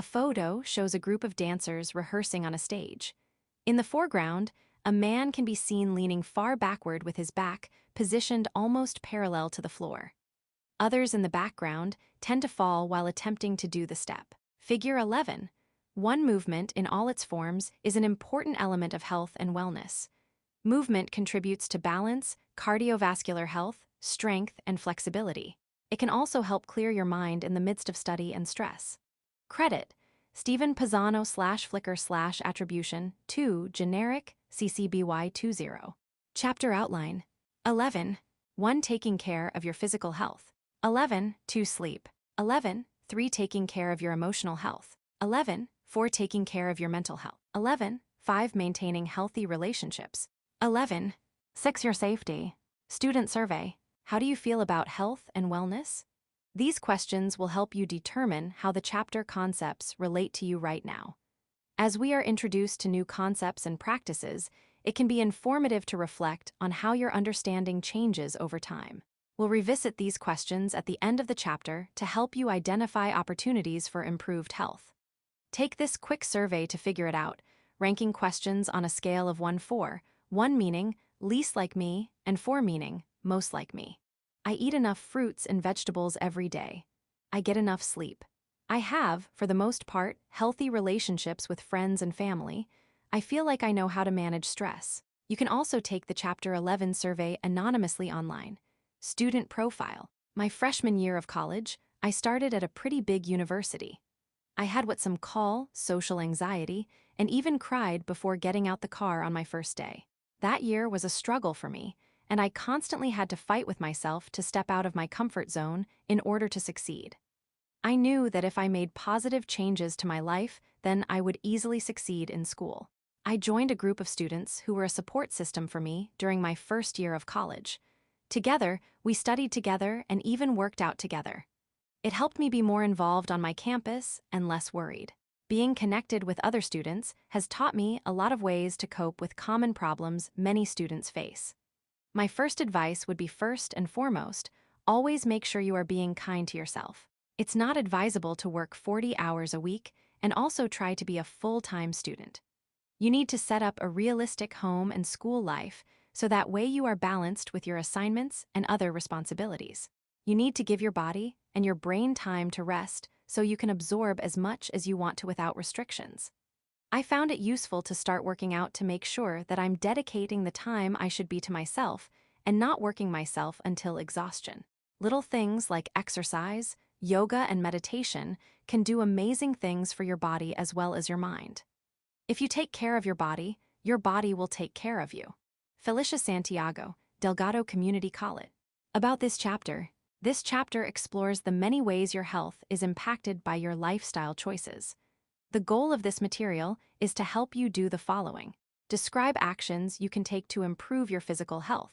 A photo shows a group of dancers rehearsing on a stage. In the foreground, a man can be seen leaning far backward with his back positioned almost parallel to the floor. Others in the background tend to fall while attempting to do the step. Figure 11. One movement in all its forms is an important element of health and wellness. Movement contributes to balance, cardiovascular health, strength, and flexibility. It can also help clear your mind in the midst of study and stress. Credit: Stephen Pisano /Flickr /attribution 2 generic CCBY20. Chapter outline. 11. 1. Taking care of your physical health. 11. 2. Sleep. 11. 3. Taking care of your emotional health. 11. 4. Taking care of your mental health. 11. 5. Maintaining healthy relationships. 11. 6. Your safety. Student survey. How do you feel about health and wellness? These questions will help you determine how the chapter concepts relate to you right now. As we are introduced to new concepts and practices, it can be informative to reflect on how your understanding changes over time. We'll revisit these questions at the end of the chapter to help you identify opportunities for improved health. Take this quick survey to figure it out, ranking questions on a scale of 1-4, 1 meaning least like me and 4 meaning most like me. I eat enough fruits and vegetables every day. I get enough sleep. I have, for the most part, healthy relationships with friends and family. I feel like I know how to manage stress. You can also take the Chapter 11 survey anonymously online. Student profile. My freshman year of college, I started at a pretty big university. I had what some call social anxiety and even cried before getting out the car on my first day. That year was a struggle for me, and I constantly had to fight with myself to step out of my comfort zone in order to succeed. I knew that if I made positive changes to my life, then I would easily succeed in school. I joined a group of students who were a support system for me during my first year of college. Together, we studied together and even worked out together. It helped me be more involved on my campus and less worried. Being connected with other students has taught me a lot of ways to cope with common problems many students face. My first advice would be first and foremost, always make sure you are being kind to yourself. It's not advisable to work 40 hours a week and also try to be a full-time student. You need to set up a realistic home and school life so that way you are balanced with your assignments and other responsibilities. You need to give your body and your brain time to rest so you can absorb as much as you want to without restrictions. I found it useful to start working out to make sure that I'm dedicating the time I should be to myself and not working myself until exhaustion. Little things like exercise, yoga, and meditation can do amazing things for your body as well as your mind. If you take care of your body will take care of you. Felicia Santiago, Delgado Community College. About this chapter explores the many ways your health is impacted by your lifestyle choices. The goal of this material is to help you do the following. Describe actions you can take to improve your physical health.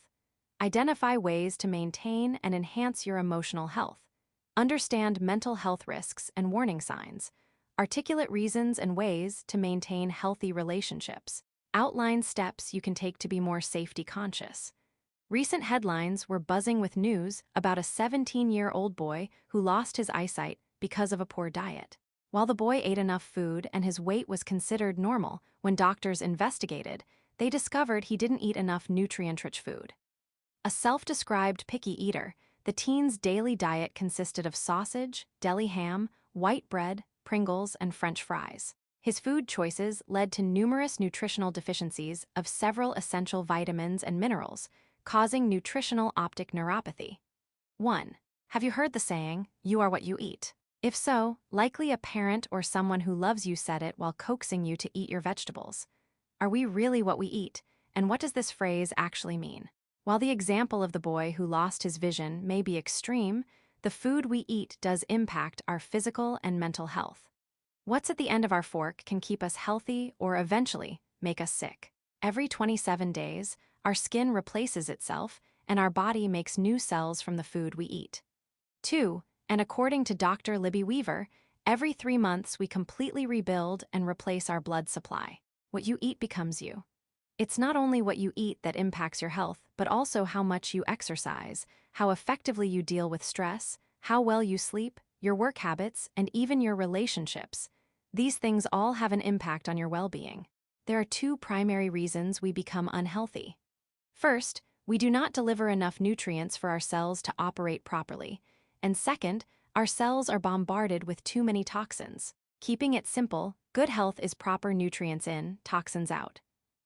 Identify ways to maintain and enhance your emotional health. Understand mental health risks and warning signs. Articulate reasons and ways to maintain healthy relationships. Outline steps you can take to be more safety conscious. Recent headlines were buzzing with news about a 17-year-old boy who lost his eyesight because of a poor diet. While the boy ate enough food and his weight was considered normal, when doctors investigated, they discovered he didn't eat enough nutrient-rich food. A self-described picky eater, the teen's daily diet consisted of sausage, deli ham, white bread, Pringles, and French fries. His food choices led to numerous nutritional deficiencies of several essential vitamins and minerals, causing nutritional optic neuropathy. 1. Have you heard the saying, "You are what you eat"? If so, likely a parent or someone who loves you said it while coaxing you to eat your vegetables. Are we really what we eat, and what does this phrase actually mean? While the example of the boy who lost his vision may be extreme, the food we eat does impact our physical and mental health. What's at the end of our fork can keep us healthy or eventually make us sick. Every 27 days, our skin replaces itself and our body makes new cells from the food we eat. 2. And according to Dr. Libby Weaver, every 3 months we completely rebuild and replace our blood supply. What you eat becomes you. It's not only what you eat that impacts your health, but also how much you exercise, how effectively you deal with stress, how well you sleep, your work habits, and even your relationships. These things all have an impact on your well-being. There are two primary reasons we become unhealthy. First, we do not deliver enough nutrients for our cells to operate properly. And second, our cells are bombarded with too many toxins. Keeping it simple, good health is proper nutrients in, toxins out.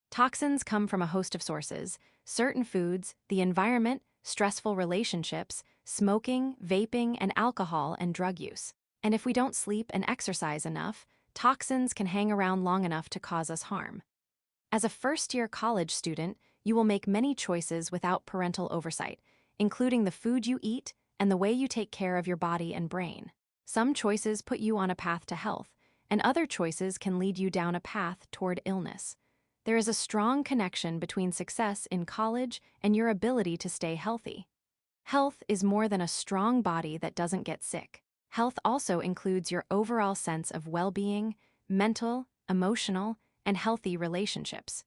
Toxins come from a host of sources: certain foods, the environment, stressful relationships, smoking, vaping, and alcohol and drug use. And if we don't sleep and exercise enough, toxins can hang around long enough to cause us harm. As a first-year college student, you will make many choices without parental oversight, including the food you eat and the way you take care of your body and brain. Some choices put you on a path to health, and other choices can lead you down a path toward illness. There is a strong connection between success in college and your ability to stay healthy. Health is more than a strong body that doesn't get sick. Health also includes your overall sense of well-being, mental, emotional, and healthy relationships.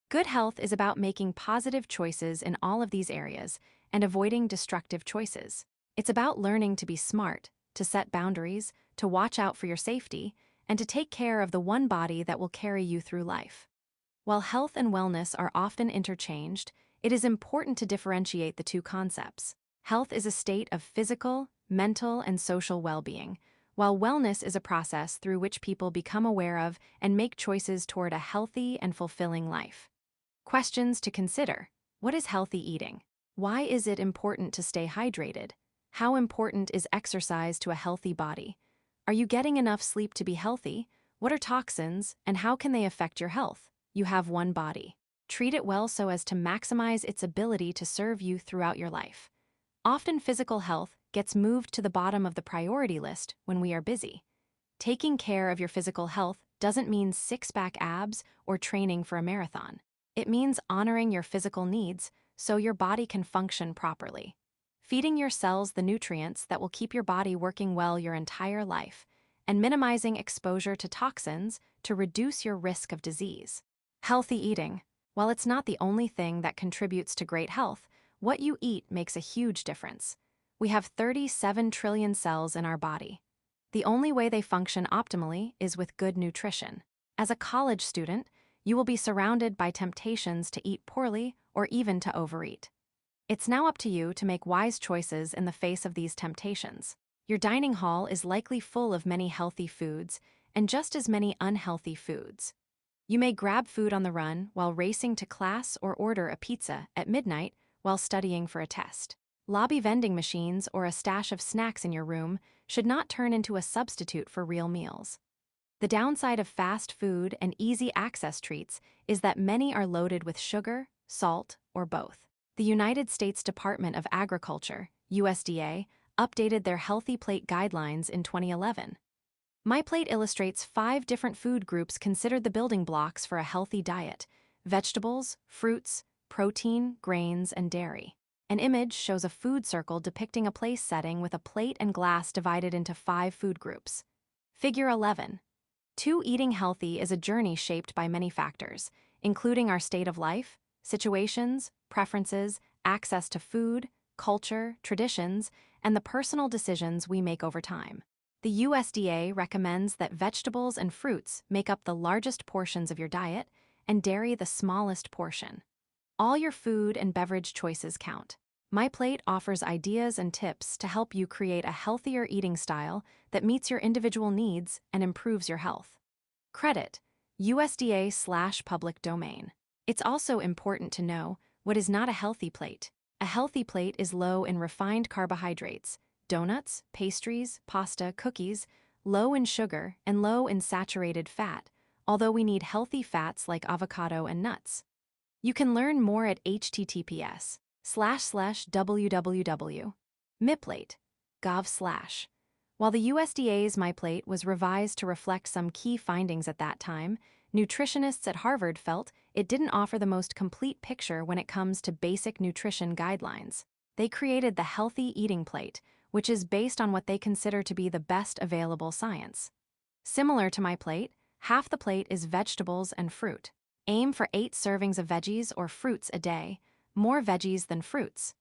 Good health is about making positive choices in all of these areas and avoiding destructive choices. It's about learning to be smart, to set boundaries, to watch out for your safety, and to take care of the one body that will carry you through life. While health and wellness are often interchanged, it is important to differentiate the two concepts. Health is a state of physical, mental, and social well-being, while wellness is a process through which people become aware of and make choices toward a healthy and fulfilling life. Questions to consider: what is healthy eating? Why is it important to stay hydrated? How important is exercise to a healthy body? Are you getting enough sleep to be healthy? What are toxins, and how can they affect your health? You have one body. Treat it well so as to maximize its ability to serve you throughout your life. Often physical health gets moved to the bottom of the priority list when we are busy. Taking care of your physical health doesn't mean six-pack abs or training for a marathon. It means honoring your physical needs so your body can function properly. Feeding your cells the nutrients that will keep your body working well your entire life, and minimizing exposure to toxins to reduce your risk of disease. Healthy eating. While it's not the only thing that contributes to great health, what you eat makes a huge difference. We have 37 trillion cells in our body. The only way they function optimally is with good nutrition. As a college student, you will be surrounded by temptations to eat poorly or even to overeat. It's now up to you to make wise choices in the face of these temptations. Your dining hall is likely full of many healthy foods and just as many unhealthy foods. You may grab food on the run while racing to class or order a pizza at midnight while studying for a test. Lobby vending machines or a stash of snacks in your room should not turn into a substitute for real meals. The downside of fast food and easy access treats is that many are loaded with sugar, salt, or both. The United States Department of Agriculture, USDA, updated their Healthy Plate Guidelines in 2011. My plate illustrates 5 different food groups considered the building blocks for a healthy diet: vegetables, fruits, protein, grains, and dairy. An image shows a food circle depicting a place setting with a plate and glass divided into 5 food groups. Figure 11. Eating healthy is a journey shaped by many factors, including our state of life, situations, preferences, access to food, culture, traditions, and the personal decisions we make over time. The USDA recommends that vegetables and fruits make up the largest portions of your diet and dairy the smallest portion. All your food and beverage choices count. My Plate offers ideas and tips to help you create a healthier eating style that meets your individual needs and improves your health. Credit: USDA/public domain. It's also important to know what is not a healthy plate. A healthy plate is low in refined carbohydrates, donuts, pastries, pasta, cookies, low in sugar, and low in saturated fat, although we need healthy fats like avocado and nuts. You can learn more at https://www.myplate.gov/. While the USDA's MyPlate was revised to reflect some key findings at that time, nutritionists at Harvard felt it didn't offer the most complete picture when it comes to basic nutrition guidelines. They created the Healthy Eating Plate, which is based on what they consider to be the best available science. Similar to MyPlate, half the plate is vegetables and fruit. Aim for 8 servings of veggies or fruits a day, more veggies than fruits.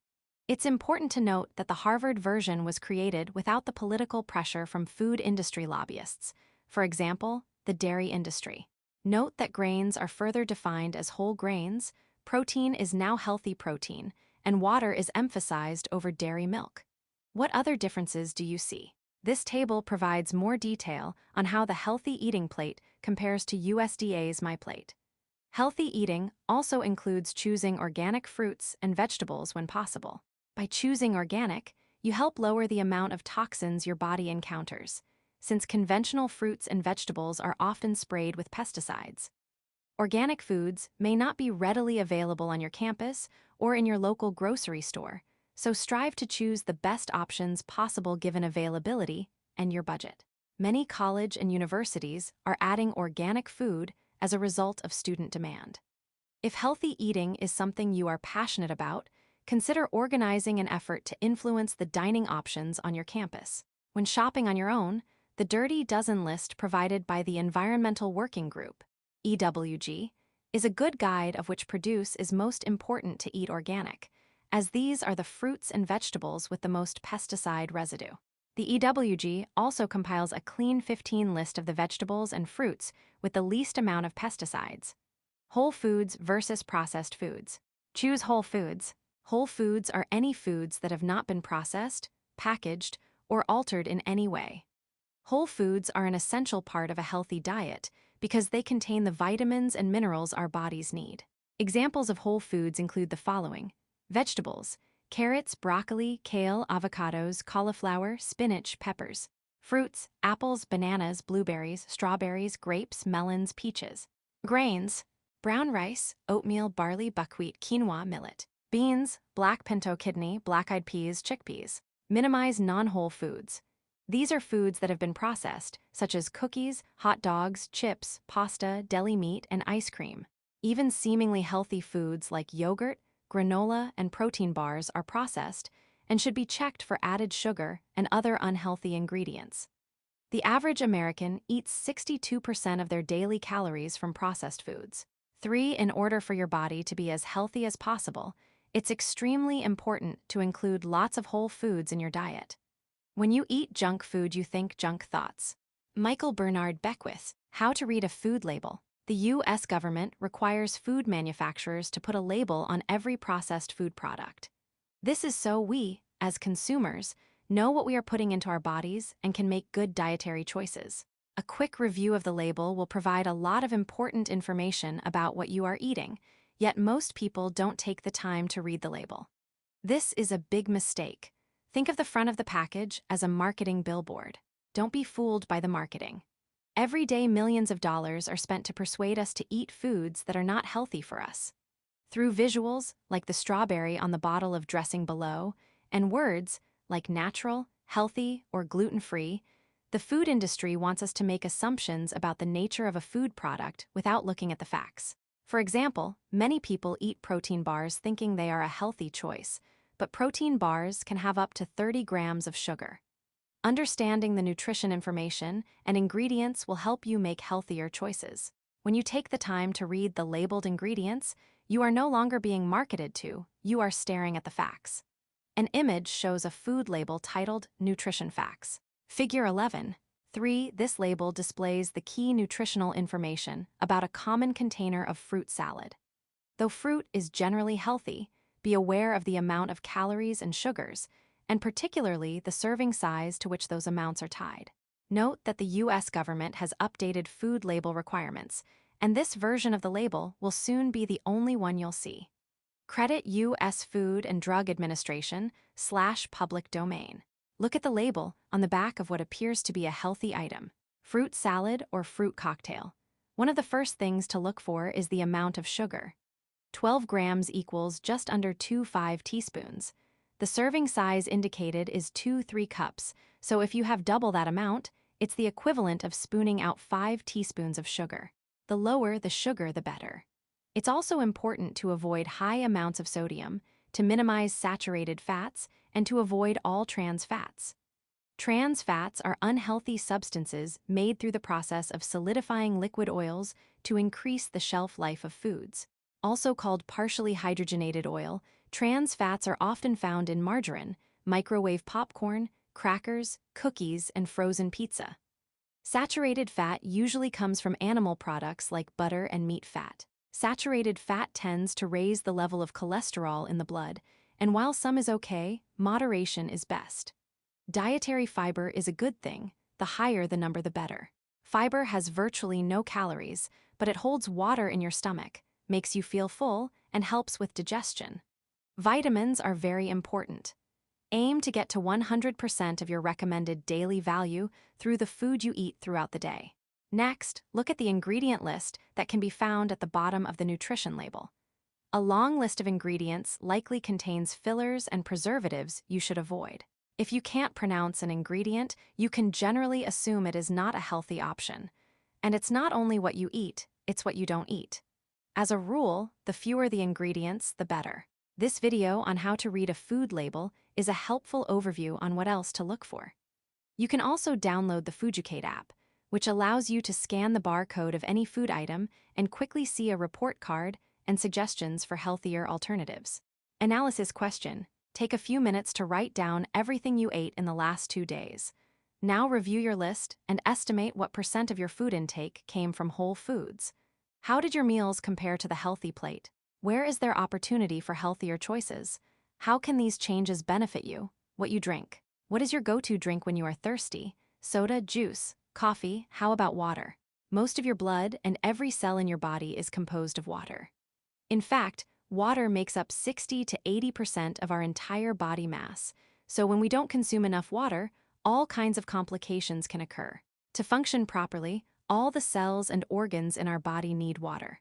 It's important to note that the Harvard version was created without the political pressure from food industry lobbyists, for example, the dairy industry. Note that grains are further defined as whole grains, protein is now healthy protein, and water is emphasized over dairy milk. What other differences do you see? This table provides more detail on how the healthy eating plate compares to USDA's MyPlate. Healthy eating also includes choosing organic fruits and vegetables when possible. By choosing organic, you help lower the amount of toxins your body encounters, since conventional fruits and vegetables are often sprayed with pesticides. Organic foods may not be readily available on your campus or in your local grocery store, so strive to choose the best options possible given availability and your budget. Many college and universities are adding organic food as a result of student demand. If healthy eating is something you are passionate about, consider organizing an effort to influence the dining options on your campus. When shopping on your own, the Dirty Dozen list provided by the Environmental Working Group, EWG, is a good guide of which produce is most important to eat organic, as these are the fruits and vegetables with the most pesticide residue. The EWG also compiles a clean 15 list of the vegetables and fruits with the least amount of pesticides. Whole foods versus processed foods. Choose whole foods. Whole foods are any foods that have not been processed, packaged, or altered in any way. Whole foods are an essential part of a healthy diet because they contain the vitamins and minerals our bodies need. Examples of whole foods include the following: vegetables, carrots, broccoli, kale, avocados, cauliflower, spinach, peppers. Fruits, apples, bananas, blueberries, strawberries, grapes, melons, peaches. Grains, brown rice, oatmeal, barley, buckwheat, quinoa, millet. Beans, black pinto kidney, black-eyed peas, chickpeas. Minimize non-whole foods. These are foods that have been processed, such as cookies, hot dogs, chips, pasta, deli meat, and ice cream. Even seemingly healthy foods like yogurt, granola, and protein bars are processed and should be checked for added sugar and other unhealthy ingredients. The average American eats 62% of their daily calories from processed foods. 3. In order for your body to be as healthy as possible, it's extremely important to include lots of whole foods in your diet. When you eat junk food, you think junk thoughts. Michael Bernard Beckwith, How to Read a Food Label. The U.S. government requires food manufacturers to put a label on every processed food product. This is so we, as consumers, know what we are putting into our bodies and can make good dietary choices. A quick review of the label will provide a lot of important information about what you are eating, yet most people don't take the time to read the label. This is a big mistake. Think of the front of the package as a marketing billboard. Don't be fooled by the marketing. Every day, millions of dollars are spent to persuade us to eat foods that are not healthy for us. Through visuals, like the strawberry on the bottle of dressing below, and words, like natural, healthy, or gluten-free, the food industry wants us to make assumptions about the nature of a food product without looking at the facts. For example, many people eat protein bars thinking they are a healthy choice, but protein bars can have up to 30 grams of sugar. Understanding the nutrition information and ingredients will help you make healthier choices. When you take the time to read the labeled ingredients, you are no longer being marketed to, you are staring at the facts. An image shows a food label titled Nutrition Facts. Figure 11. 3. This label displays the key nutritional information about a common container of fruit salad. Though fruit is generally healthy, be aware of the amount of calories and sugars, and particularly the serving size to which those amounts are tied. Note that the U.S. government has updated food label requirements, and this version of the label will soon be the only one you'll see. Credit U.S. Food and Drug Administration/public domain. Look at the label on the back of what appears to be a healthy item, fruit salad or fruit cocktail. One of the first things to look for is the amount of sugar. 12 grams equals just under 2 teaspoons. The serving size indicated is 2 cups, so if you have double that amount, it's the equivalent of spooning out 5 teaspoons of sugar. The lower the sugar, the better. It's also important to avoid high amounts of sodium, to minimize saturated fats, and to avoid all trans fats. Trans fats are unhealthy substances made through the process of solidifying liquid oils to increase the shelf life of foods. Also called partially hydrogenated oil, trans fats are often found in margarine, microwave popcorn, crackers, cookies, and frozen pizza. Saturated fat usually comes from animal products like butter and meat fat. Saturated fat tends to raise the level of cholesterol in the blood, and while some is okay, moderation is best. Dietary fiber is a good thing, the higher the number the better. Fiber has virtually no calories, but it holds water in your stomach, makes you feel full, and helps with digestion. Vitamins are very important. Aim to get to 100% of your recommended daily value through the food you eat throughout the day. Next, look at the ingredient list that can be found at the bottom of the nutrition label. A long list of ingredients likely contains fillers and preservatives you should avoid. If you can't pronounce an ingredient, you can generally assume it is not a healthy option. And it's not only what you eat, it's what you don't eat. As a rule, the fewer the ingredients, the better. This video on how to read a food label is a helpful overview on what else to look for. You can also download the Fuducate app, which allows you to scan the barcode of any food item and quickly see a report card and suggestions for healthier alternatives. Analysis question. Take a few minutes to write down everything you ate in the last 2 days. Now review your list and estimate what % of your food intake came from whole foods. How did your meals compare to the healthy plate? Where is there opportunity for healthier choices? How can these changes benefit you? What you drink. What is your go-to drink when you are thirsty? Soda, juice, coffee, how about water? Most of your blood and every cell in your body is composed of water. In fact, water makes up 60 to 80% of our entire body mass, so when we don't consume enough water, all kinds of complications can occur. To function properly, all the cells and organs in our body need water.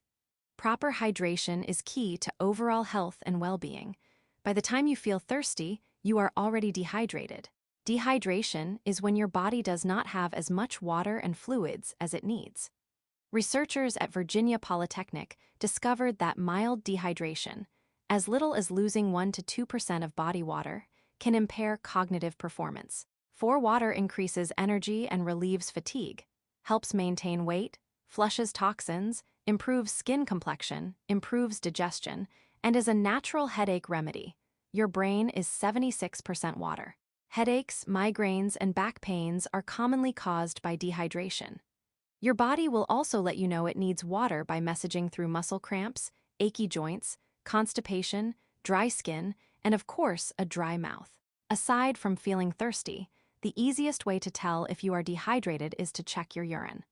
Proper hydration is key to overall health and well-being. By the time you feel thirsty, you are already dehydrated. Dehydration is when your body does not have as much water and fluids as it needs. Researchers at Virginia Polytechnic discovered that mild dehydration, as little as losing 1 to 2% of body water, can impair cognitive performance. Water increases energy and relieves fatigue, helps maintain weight, flushes toxins, improves skin complexion, improves digestion, and is a natural headache remedy. Your brain is 76% water. Headaches, migraines, and back pains are commonly caused by dehydration. Your body will also let you know it needs water by messaging through muscle cramps, achy joints, constipation, dry skin, and of course, a dry mouth. Aside from feeling thirsty, the easiest way to tell if you are dehydrated is to check your urine.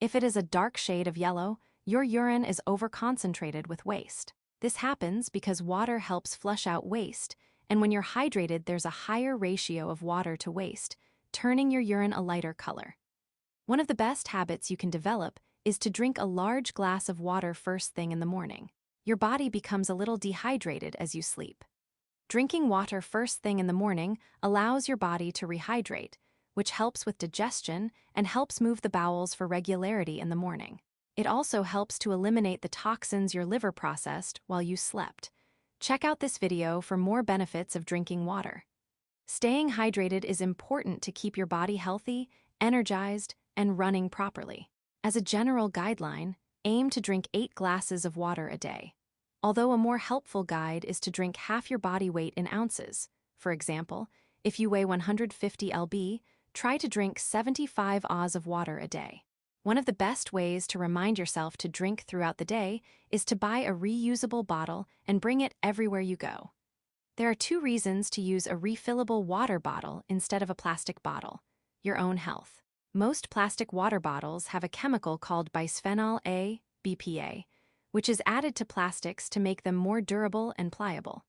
If it is a dark shade of yellow, your urine is overconcentrated with waste. This happens because water helps flush out waste, and when you're hydrated, there's a higher ratio of water to waste, turning your urine a lighter color. One of the best habits you can develop is to drink a large glass of water first thing in the morning. Your body becomes a little dehydrated as you sleep. Drinking water first thing in the morning allows your body to rehydrate, which helps with digestion and helps move the bowels for regularity in the morning. It also helps to eliminate the toxins your liver processed while you slept. Check out this video for more benefits of drinking water. Staying hydrated is important to keep your body healthy, energized, and running properly. As a general guideline, aim to drink 8 glasses of water a day. Although a more helpful guide is to drink half your body weight in ounces. For example, if you weigh 150 lb, try to drink 75 oz of water a day. One of the best ways to remind yourself to drink throughout the day is to buy a reusable bottle and bring it everywhere you go. There are 2 reasons to use a refillable water bottle instead of a plastic bottle. Your own health. Most plastic water bottles have a chemical called bisphenol A, BPA, which is added to plastics to make them more durable and pliable.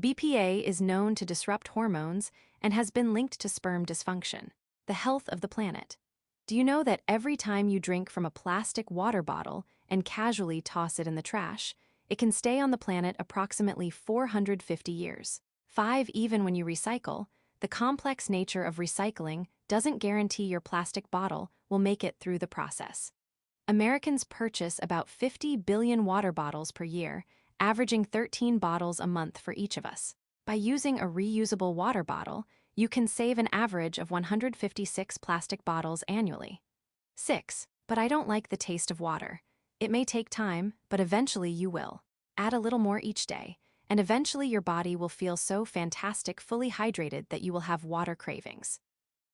BPA is known to disrupt hormones and has been linked to sperm dysfunction, the health of the planet. Do you know that every time you drink from a plastic water bottle and casually toss it in the trash, it can stay on the planet approximately 450 years? 5 Even when you recycle, the complex nature of recycling doesn't guarantee your plastic bottle will make it through the process. Americans purchase about 50 billion water bottles per year, averaging 13 bottles a month for each of us. By using a reusable water bottle, you can save an average of 156 plastic bottles annually. 6. But I don't like the taste of water. It may take time, but eventually you will. Add a little more each day, and eventually your body will feel so fantastic fully hydrated that you will have water cravings.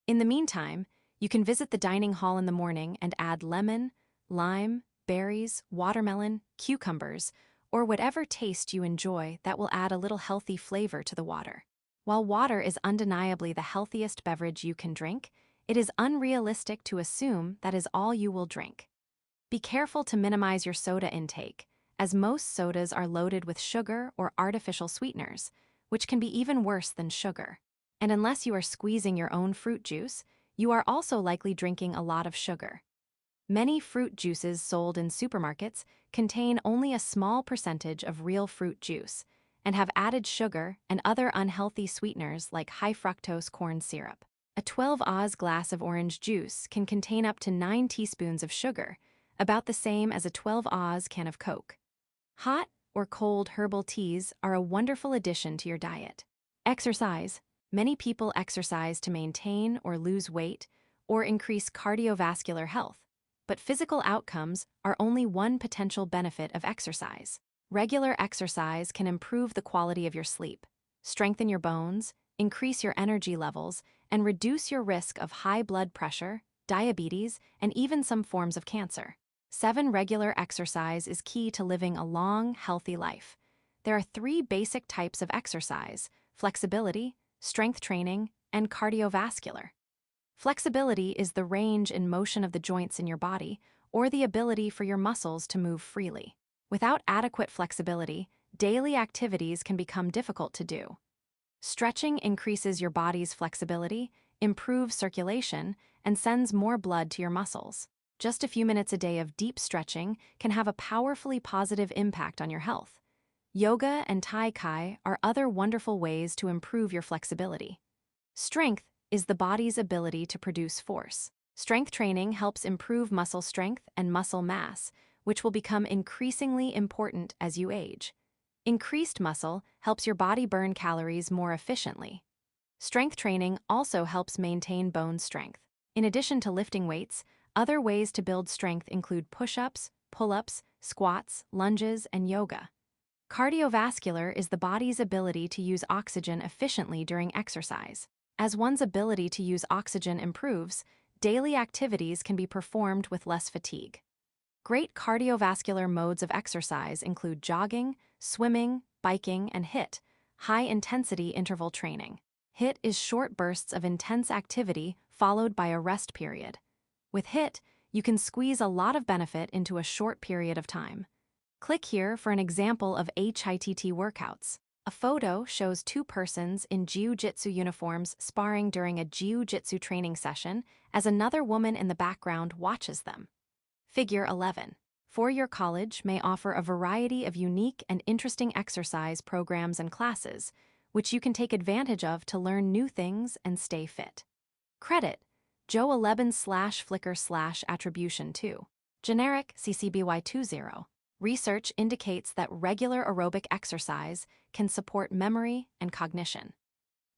In the meantime, You can visit the dining hall in the morning and add lemon, lime, berries, watermelon, cucumbers, or whatever taste you enjoy that will add a little healthy flavor to the water. While water is undeniably the healthiest beverage you can drink, it is unrealistic to assume that is all you will drink. Be careful to minimize your soda intake, as most sodas are loaded with sugar or artificial sweeteners, which can be even worse than sugar. And unless you are squeezing your own fruit juice, you are also likely drinking a lot of sugar. Many fruit juices sold in supermarkets contain only a small percentage of real fruit juice and have added sugar and other unhealthy sweeteners like high fructose corn syrup. A 12-oz glass of orange juice can contain up to 9 teaspoons of sugar, about the same as a 12-oz can of Coke. Hot or cold herbal teas are a wonderful addition to your diet. Exercise. Many people exercise to maintain or lose weight or increase cardiovascular health, but physical outcomes are only one potential benefit of exercise. Regular exercise can improve the quality of your sleep, strengthen your bones, increase your energy levels, and reduce your risk of high blood pressure, diabetes, and even some forms of cancer. 7. Regular exercise is key to living a long, healthy life. There are 3 basic types of exercise: flexibility, strength training, and cardiovascular. Flexibility is the range and motion of the joints in your body, or the ability for your muscles to move freely. Without adequate flexibility, daily activities can become difficult to do. Stretching increases your body's flexibility, improves circulation, and sends more blood to your muscles. Just a few minutes a day of deep stretching can have a powerfully positive impact on your health. Yoga and Tai Chi are other wonderful ways to improve your flexibility. Strength is the body's ability to produce force. Strength training helps improve muscle strength and muscle mass, which will become increasingly important as you age. Increased muscle helps your body burn calories more efficiently. Strength training also helps maintain bone strength. In addition to lifting weights, other ways to build strength include push-ups, pull-ups, squats, lunges, and yoga. Cardiovascular is the body's ability to use oxygen efficiently during exercise. As one's ability to use oxygen improves, daily activities can be performed with less fatigue. Great cardiovascular modes of exercise include jogging, swimming, biking, and HIIT, high-intensity interval training. HIIT is short bursts of intense activity followed by a rest period. With HIIT, you can squeeze a lot of benefit into a short period of time. Click here for an example of HIIT workouts. A photo shows 2 persons in jiu-jitsu uniforms sparring during a jiu-jitsu training session as another woman in the background watches them. Figure 11. Four-year college may offer a variety of unique and interesting exercise programs and classes, which you can take advantage of to learn new things and stay fit. Credit: Joe 11/Flickr/attribution 2. Generic CCBY20. Research indicates that regular aerobic exercise can support memory and cognition.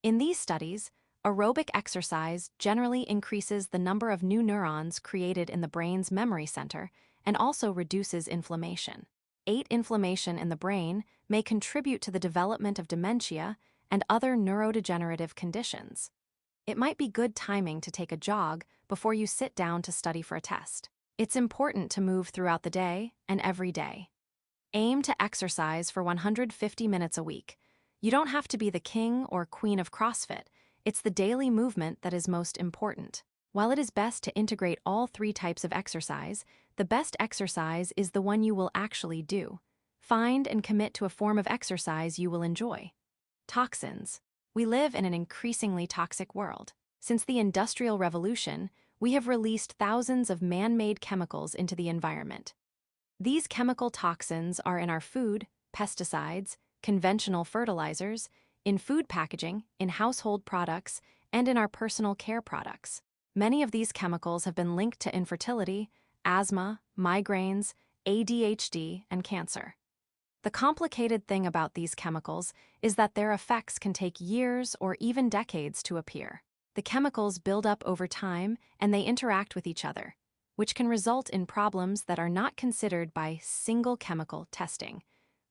In these studies, aerobic exercise generally increases the number of new neurons created in the brain's memory center and also reduces inflammation. 8. Inflammation in the brain may contribute to the development of dementia and other neurodegenerative conditions. It might be good timing to take a jog before you sit down to study for a test. It's important to move throughout the day and every day. Aim to exercise for 150 minutes a week. You don't have to be the king or queen of CrossFit. It's the daily movement that is most important. While it is best to integrate all 3 types of exercise, the best exercise is the one you will actually do. Find and commit to a form of exercise you will enjoy. Toxins. We live in an increasingly toxic world. Since the Industrial Revolution, we have released thousands of man-made chemicals into the environment. These chemical toxins are in our food, pesticides, conventional fertilizers, in food packaging, in household products, and in our personal care products. Many of these chemicals have been linked to infertility, asthma, migraines, ADHD, and cancer. The complicated thing about these chemicals is that their effects can take years or even decades to appear. The chemicals build up over time and they interact with each other, which can result in problems that are not considered by single chemical testing,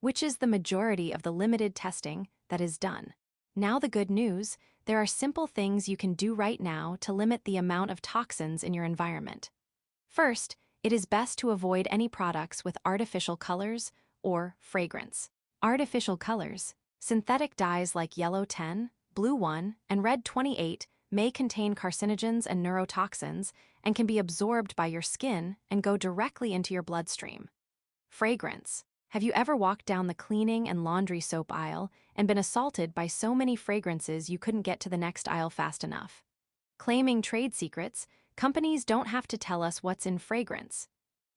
which is the majority of the limited testing that is done. Now the good news, there are simple things you can do right now to limit the amount of toxins in your environment. First, it is best to avoid any products with artificial colors or fragrance. Artificial colors, synthetic dyes like yellow 10, blue 1, and red 28 may contain carcinogens and neurotoxins and can be absorbed by your skin and go directly into your bloodstream. Fragrance. Have you ever walked down the cleaning and laundry soap aisle and been assaulted by so many fragrances you couldn't get to the next aisle fast enough? Claiming trade secrets, companies don't have to tell us what's in fragrance,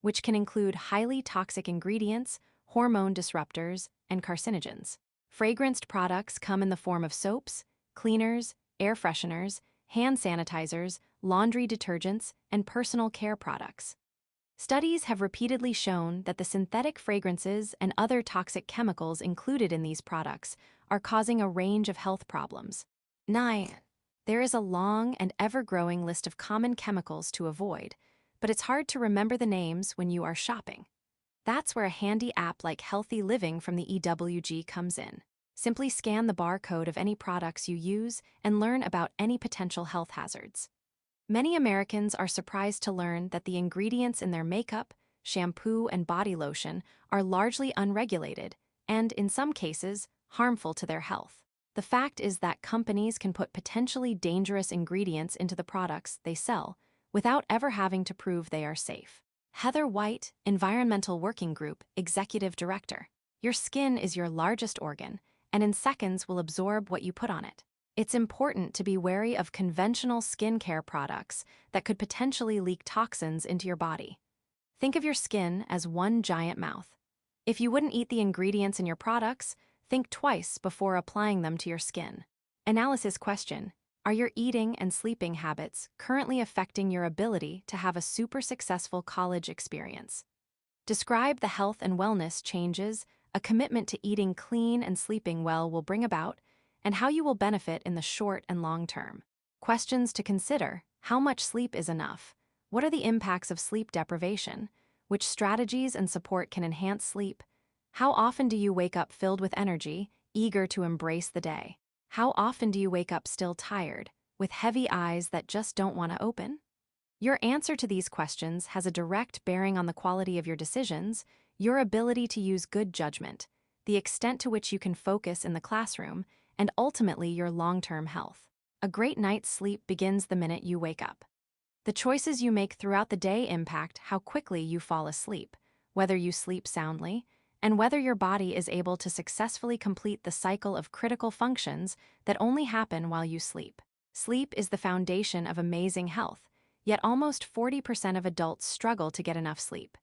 which can include highly toxic ingredients, hormone disruptors, and carcinogens. Fragranced products come in the form of soaps, cleaners, air fresheners, hand sanitizers, laundry detergents, and personal care products. Studies have repeatedly shown that the synthetic fragrances and other toxic chemicals included in these products are causing a range of health problems. 9. There is a long and ever-growing list of common chemicals to avoid, but it's hard to remember the names when you are shopping. That's where a handy app like Healthy Living from the EWG comes in. Simply scan the barcode of any products you use and learn about any potential health hazards. Many Americans are surprised to learn that the ingredients in their makeup, shampoo, and body lotion are largely unregulated and, in some cases, harmful to their health. The fact is that companies can put potentially dangerous ingredients into the products they sell without ever having to prove they are safe. Heather White, Environmental Working Group Executive Director. Your skin is your largest organ, and in seconds will absorb what you put on it. It's important to be wary of conventional skincare products that could potentially leak toxins into your body. Think of your skin as one giant mouth. If you wouldn't eat the ingredients in your products, think twice before applying them to your skin. Analysis question: are your eating and sleeping habits currently affecting your ability to have a super successful college experience? Describe the health and wellness changes a commitment to eating clean and sleeping well will bring about, and how you will benefit in the short and long term. Questions to consider: how much sleep is enough? What are the impacts of sleep deprivation? Which strategies and support can enhance sleep? How often do you wake up filled with energy, eager to embrace the day? How often do you wake up still tired, with heavy eyes that just don't want to open? Your answer to these questions has a direct bearing on the quality of your decisions, your ability to use good judgment, the extent to which you can focus in the classroom, and ultimately your long-term health. A great night's sleep begins the minute you wake up. The choices you make throughout the day impact how quickly you fall asleep, whether you sleep soundly, and whether your body is able to successfully complete the cycle of critical functions that only happen while you sleep. Sleep is the foundation of amazing health, yet almost 40% of adults struggle to get enough sleep.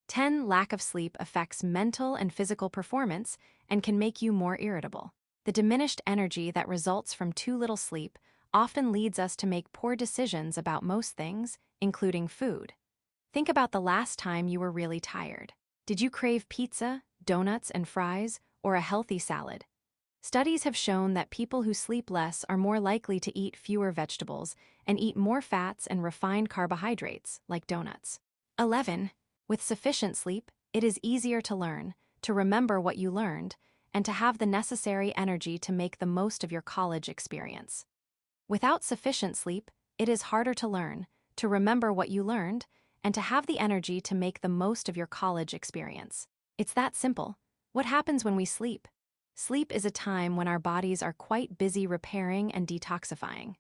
10. Lack of sleep affects mental and physical performance and can make you more irritable. The diminished energy that results from too little sleep often leads us to make poor decisions about most things, including food. Think about the last time you were really tired. Did you crave pizza, donuts, and fries, or a healthy salad? Studies have shown that people who sleep less are more likely to eat fewer vegetables and eat more fats and refined carbohydrates, like donuts. 11. With sufficient sleep, it is easier to learn, to remember what you learned, and to have the necessary energy to make the most of your college experience. Without sufficient sleep, it is harder to learn, to remember what you learned, and to have the energy to make the most of your college experience. It's that simple. What happens when we sleep? Sleep is a time when our bodies are quite busy repairing and detoxifying.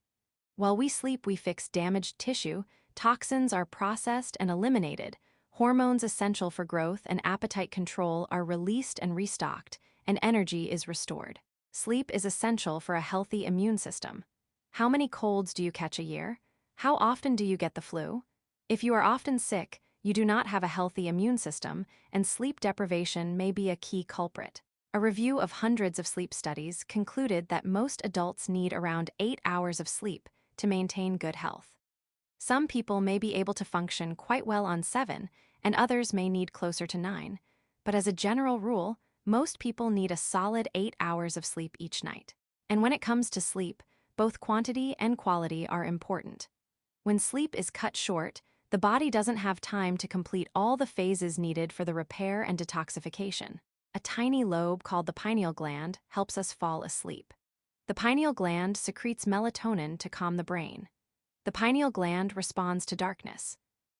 While we sleep, we fix damaged tissue, toxins are processed and eliminated, hormones essential for growth and appetite control are released and restocked, and energy is restored. Sleep is essential for a healthy immune system. How many colds do you catch a year? How often do you get the flu? If you are often sick, you do not have a healthy immune system, and sleep deprivation may be a key culprit. A review of hundreds of sleep studies concluded that most adults need around 8 hours of sleep to maintain good health. Some people may be able to function quite well on 7, and others may need closer to 9. But as a general rule, most people need a solid 8 hours of sleep each night. And when it comes to sleep, both quantity and quality are important. When sleep is cut short, the body doesn't have time to complete all the phases needed for the repair and detoxification. A tiny lobe called the pineal gland helps us fall asleep. The pineal gland secretes melatonin to calm the brain. The pineal gland responds to darkness.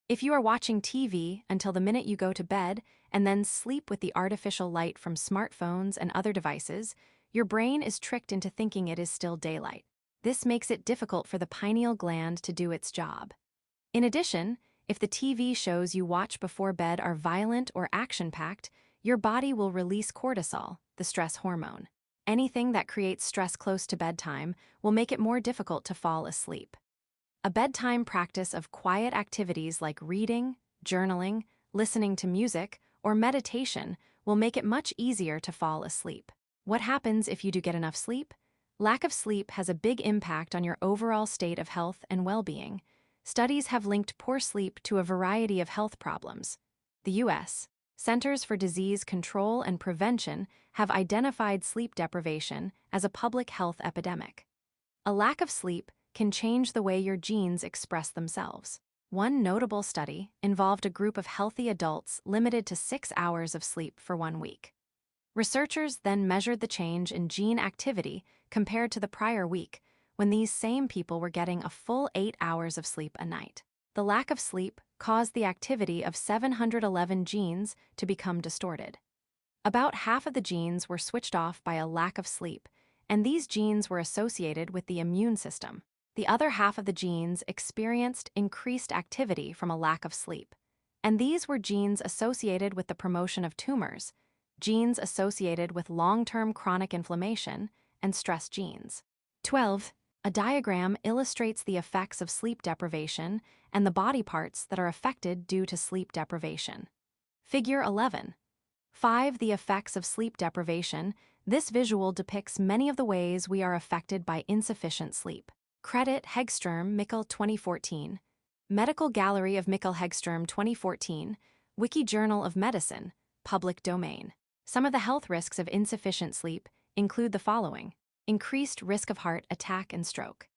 If you are watching TV until the minute you go to bed and then sleep with the artificial light from smartphones and other devices, your brain is tricked into thinking it is still daylight. This makes it difficult for the pineal gland to do its job. In addition, if the TV shows you watch before bed are violent or action-packed, your body will release cortisol, the stress hormone. Anything that creates stress close to bedtime will make it more difficult to fall asleep. A bedtime practice of quiet activities like reading, journaling, listening to music, or meditation will make it much easier to fall asleep. What happens if you do get enough sleep? Lack of sleep has a big impact on your overall state of health and well-being. Studies have linked poor sleep to a variety of health problems. The U.S. Centers for Disease Control and Prevention have identified sleep deprivation as a public health epidemic. A lack of sleep can change the way your genes express themselves. One notable study involved a group of healthy adults limited to 6 hours of sleep for 1 week. Researchers then measured the change in gene activity compared to the prior week, when these same people were getting a full 8 hours of sleep a night. The lack of sleep caused the activity of 711 genes to become distorted. About half of the genes were switched off by a lack of sleep, and these genes were associated with the immune system. The other half of the genes experienced increased activity from a lack of sleep, and these were genes associated with the promotion of tumors, genes associated with long-term chronic inflammation, and stress genes. 12. A diagram illustrates the effects of sleep deprivation and the body parts that are affected due to sleep deprivation. Figure 11. 5. The effects of sleep deprivation. This visual depicts many of the ways we are affected by insufficient sleep. Credit Hegström, Mikkel 2014. Medical Gallery of Mikkel Hegström 2014. Wiki Journal of Medicine, public domain. Some of the health risks of insufficient sleep include the following. Increased risk of heart attack and stroke.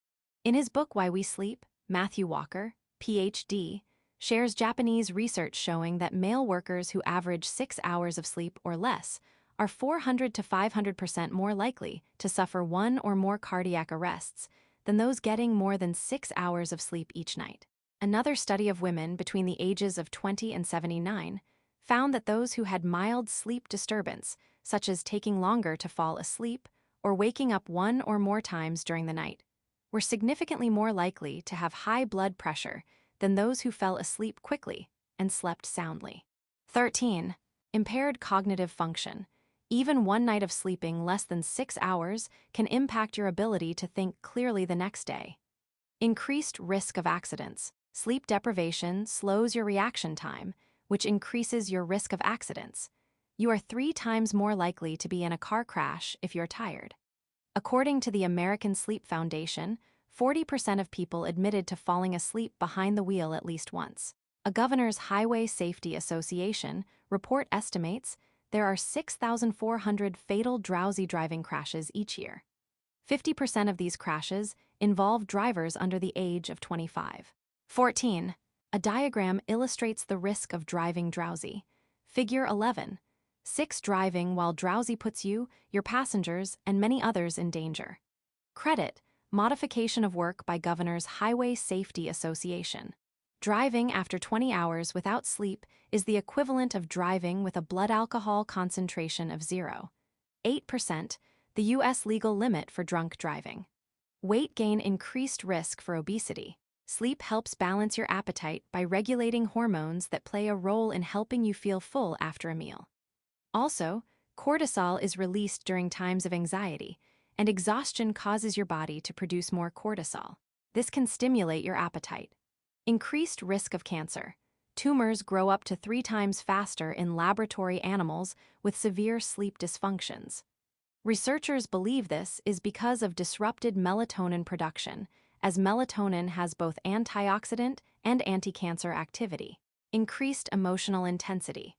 In his book Why We Sleep, Matthew Walker, Ph.D., shares Japanese research showing that male workers who average 6 hours of sleep or less are 400 to 500% more likely to suffer one or more cardiac arrests than those getting more than 6 hours of sleep each night. Another study of women between the ages of 20 and 79 found that those who had mild sleep disturbance, such as taking longer to fall asleep or waking up one or more times during the night, were significantly more likely to have high blood pressure than those who fell asleep quickly and slept soundly. 13. Impaired cognitive function. Even one night of sleeping less than 6 hours can impact your ability to think clearly the next day. Increased risk of accidents. Sleep deprivation slows your reaction time, which increases your risk of accidents. You are 3 times more likely to be in a car crash if you're tired. According to the American Sleep Foundation, 40% of people admitted to falling asleep behind the wheel at least once. A Governor's Highway Safety Association report estimates there are 6,400 fatal drowsy driving crashes each year. 50% of these crashes involve drivers under the age of 25. 14. A diagram illustrates the risk of driving drowsy. Figure 11. 6. Driving while drowsy puts you, your passengers, and many others in danger. Credit Modification of Work by Governor's Highway Safety Association. Driving after 20 hours without sleep is the equivalent of driving with a blood alcohol concentration of 0.8%, the U.S. legal limit for drunk driving. Weight gain increased risk for obesity. Sleep helps balance your appetite by regulating hormones that play a role in helping you feel full after a meal. Also, cortisol is released during times of anxiety, and exhaustion causes your body to produce more cortisol. This can stimulate your appetite. Increased risk of cancer. Tumors grow up to 3 times faster in laboratory animals with severe sleep dysfunctions. Researchers believe this is because of disrupted melatonin production, as melatonin has both antioxidant and anti-cancer activity. Increased emotional intensity.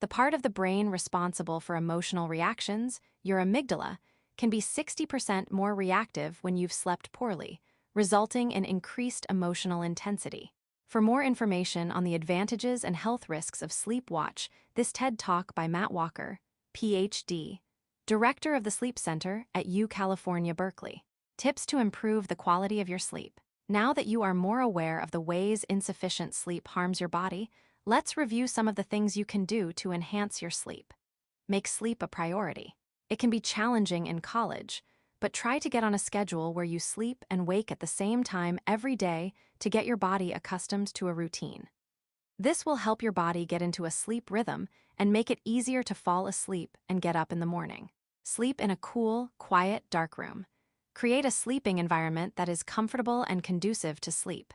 The part of the brain responsible for emotional reactions, your amygdala, can be 60% more reactive when you've slept poorly, resulting in increased emotional intensity. For more information on the advantages and health risks of sleep, watch this TED Talk by Matt Walker, Ph.D. Director of the Sleep Center at U California, Berkeley. Tips to improve the quality of your sleep. Now that you are more aware of the ways insufficient sleep harms your body, let's review some of the things you can do to enhance your sleep. Make sleep a priority. It can be challenging in college, but try to get on a schedule where you sleep and wake at the same time every day to get your body accustomed to a routine. This will help your body get into a sleep rhythm and make it easier to fall asleep and get up in the morning. Sleep in a cool, quiet, dark room. Create a sleeping environment that is comfortable and conducive to sleep.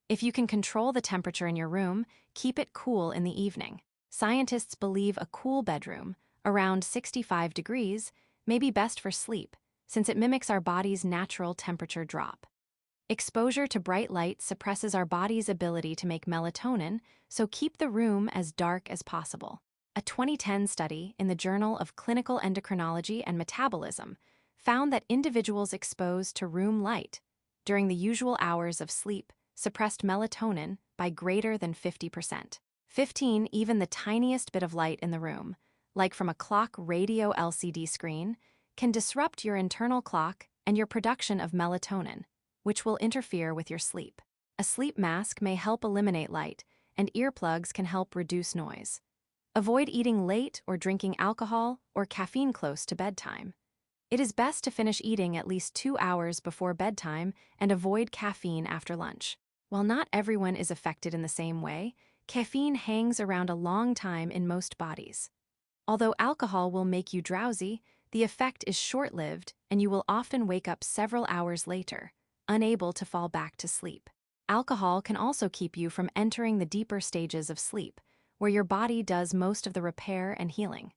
If you can control the temperature in your room, keep it cool in the evening. Scientists believe a cool bedroom, around 65 degrees, may be best for sleep, since it mimics our body's natural temperature drop. Exposure to bright light suppresses our body's ability to make melatonin, so keep the room as dark as possible. A 2010 study in the Journal of Clinical Endocrinology and Metabolism found that individuals exposed to room light during the usual hours of sleep suppressed melatonin by greater than 50%. 15. Even the tiniest bit of light in the room, like from a clock radio LCD screen, can disrupt your internal clock and your production of melatonin, which will interfere with your sleep. A sleep mask may help eliminate light, and earplugs can help reduce noise. Avoid eating late or drinking alcohol or caffeine close to bedtime. It is best to finish eating at least 2 hours before bedtime and avoid caffeine after lunch. While not everyone is affected in the same way, caffeine hangs around a long time in most bodies. Although alcohol will make you drowsy, the effect is short-lived and you will often wake up several hours later, unable to fall back to sleep. Alcohol can also keep you from entering the deeper stages of sleep, where your body does most of the repair and healing.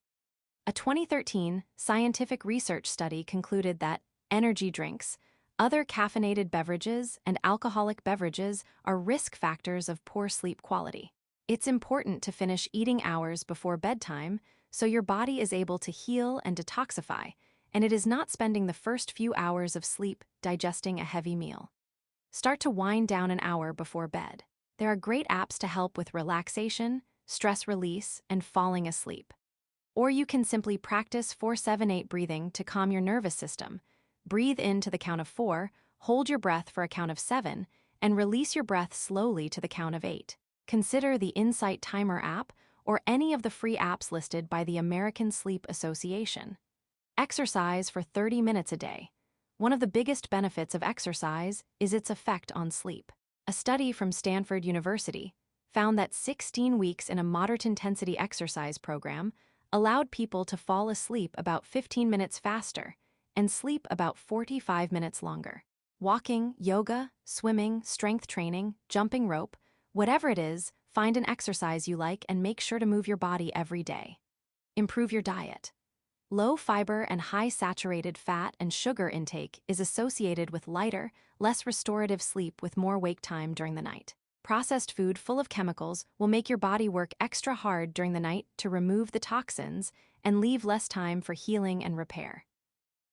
A 2013 scientific research study concluded that energy drinks, other caffeinated beverages, and alcoholic beverages are risk factors of poor sleep quality. It's important to finish eating hours before bedtime so your body is able to heal and detoxify, and it is not spending the first few hours of sleep digesting a heavy meal. Start to wind down an hour before bed. There are great apps to help with relaxation, stress release, and falling asleep. Or you can simply practice 4-7-8 breathing to calm your nervous system. Breathe in to the count of 4, hold your breath for a count of 7, and release your breath slowly to the count of 8. Consider the Insight Timer app or any of the free apps listed by the American Sleep Association. Exercise for 30 minutes a day. One of the biggest benefits of exercise is its effect on sleep. A study from Stanford University found that 16 weeks in a moderate-intensity exercise program allowed people to fall asleep about 15 minutes faster and sleep about 45 minutes longer. Walking, yoga, swimming, strength training, jumping rope, whatever it is, find an exercise you like and make sure to move your body every day. Improve your diet. Low fiber and high saturated fat and sugar intake is associated with lighter, less restorative sleep with more wake time during the night. Processed food full of chemicals will make your body work extra hard during the night to remove the toxins and leave less time for healing and repair.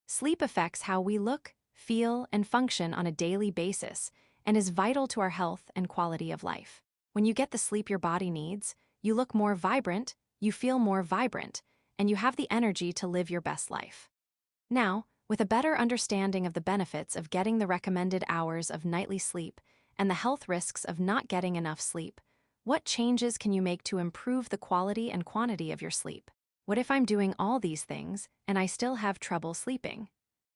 Sleep affects how we look, feel, and function on a daily basis and is vital to our health and quality of life. When you get the sleep your body needs, you look more vibrant, you feel more vibrant, and you have the energy to live your best life. Now, with a better understanding of the benefits of getting the recommended hours of nightly sleep and the health risks of not getting enough sleep, what changes can you make to improve the quality and quantity of your sleep? What if I'm doing all these things and I still have trouble sleeping?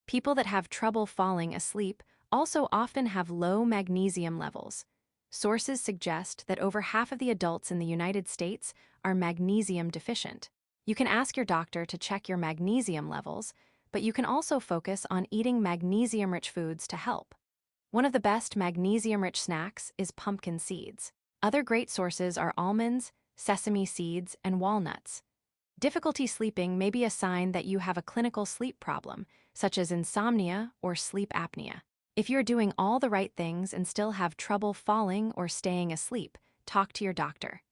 People that have trouble falling asleep also often have low magnesium levels. Sources suggest that over half of the adults in the United States are magnesium deficient. You can ask your doctor to check your magnesium levels, but you can also focus on eating magnesium-rich foods to help. One of the best magnesium-rich snacks is pumpkin seeds. Other great sources are almonds, sesame seeds, and walnuts. Difficulty sleeping may be a sign that you have a clinical sleep problem, such as insomnia or sleep apnea. If you're doing all the right things and still have trouble falling or staying asleep, talk to your doctor.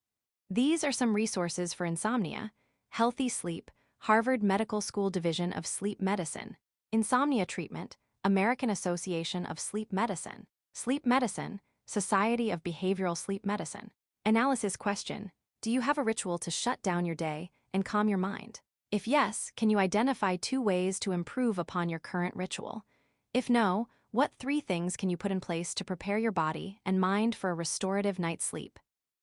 These are some resources for insomnia: Healthy Sleep, Harvard Medical School Division of Sleep Medicine; Insomnia Treatment, American Association of Sleep Medicine; Sleep Medicine, Society of Behavioral Sleep Medicine. Analysis question: do you have a ritual to shut down your day and calm your mind? If yes, can you identify 2 ways to improve upon your current ritual? If no, what 3 things can you put in place to prepare your body and mind for a restorative night's sleep?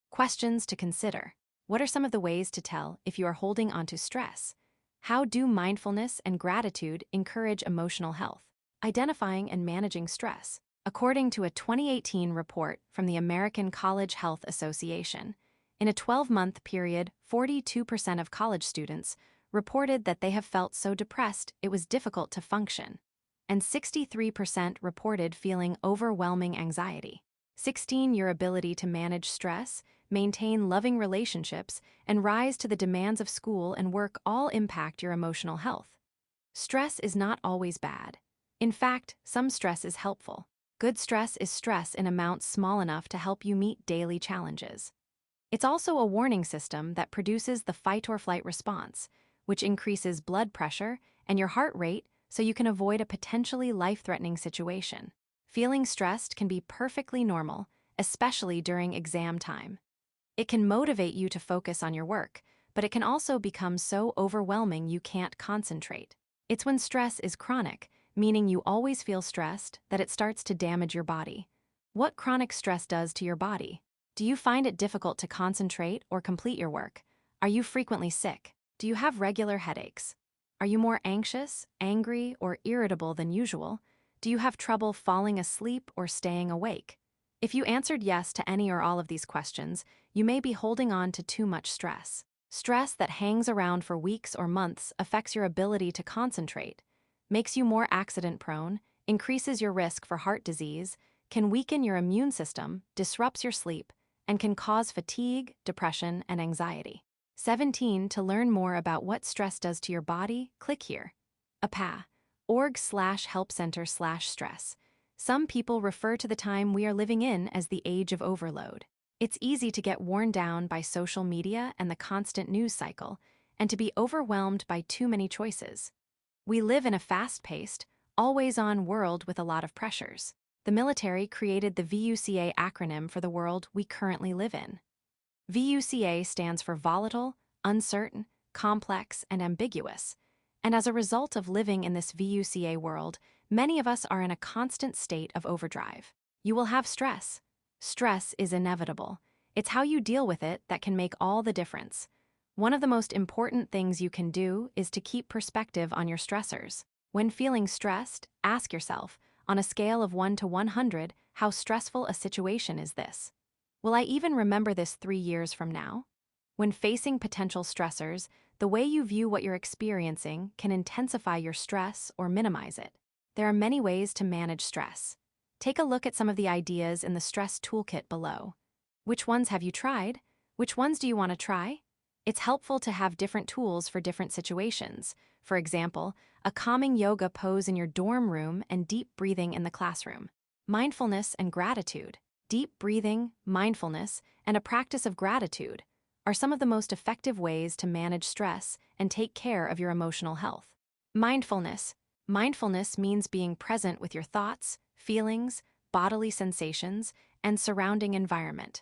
Questions to consider. What are some of the ways to tell if you are holding onto stress? How do mindfulness and gratitude encourage emotional health? Identifying and managing stress. According to a 2018 report from the American College Health Association, in a 12-month period, 42% of college students reported that they have felt so depressed it was difficult to function, and 63% reported feeling overwhelming anxiety. 16. Your ability to manage stress, maintain loving relationships, and rise to the demands of school and work all impact your emotional health. Stress is not always bad. In fact, some stress is helpful. Good stress is stress in amounts small enough to help you meet daily challenges. It's also a warning system that produces the fight-or-flight response, which increases blood pressure and your heart rate so you can avoid a potentially life-threatening situation. Feeling stressed can be perfectly normal, especially during exam time. It can motivate you to focus on your work, but it can also become so overwhelming you can't concentrate. It's when stress is chronic, meaning you always feel stressed, that it starts to damage your body. What chronic stress does to your body? Do you find it difficult to concentrate or complete your work? Are you frequently sick? Do you have regular headaches? Are you more anxious, angry, or irritable than usual? Do you have trouble falling asleep or staying awake? If you answered yes to any or all of these questions, you may be holding on to too much stress. Stress that hangs around for weeks or months affects your ability to concentrate, makes you more accident-prone, increases your risk for heart disease, can weaken your immune system, disrupts your sleep, and can cause fatigue, depression, and anxiety. 17. To learn more about what stress does to your body, click here. APA.org/helpcenter/stress. Some people refer to the time we are living in as the age of overload. It's easy to get worn down by social media and the constant news cycle, and to be overwhelmed by too many choices. We live in a fast-paced, always-on world with a lot of pressures. The military created the VUCA acronym for the world we currently live in. VUCA stands for volatile, uncertain, complex, and ambiguous. And as a result of living in this VUCA world, many of us are in a constant state of overdrive. You will have stress. Stress is inevitable. It's how you deal with it that can make all the difference. One of the most important things you can do is to keep perspective on your stressors. When feeling stressed, ask yourself, on a scale of 1 to 100, how stressful a situation is this? Will I even remember this 3 years from now? When facing potential stressors, the way you view what you're experiencing can intensify your stress or minimize it. There are many ways to manage stress. Take a look at some of the ideas in the stress toolkit below. Which ones have you tried? Which ones do you want to try? It's helpful to have different tools for different situations. For example, a calming yoga pose in your dorm room and deep breathing in the classroom. Mindfulness and gratitude. Deep breathing, mindfulness, and a practice of gratitude are some of the most effective ways to manage stress and take care of your emotional health. Mindfulness. Mindfulness means being present with your thoughts, feelings, bodily sensations, and surrounding environment.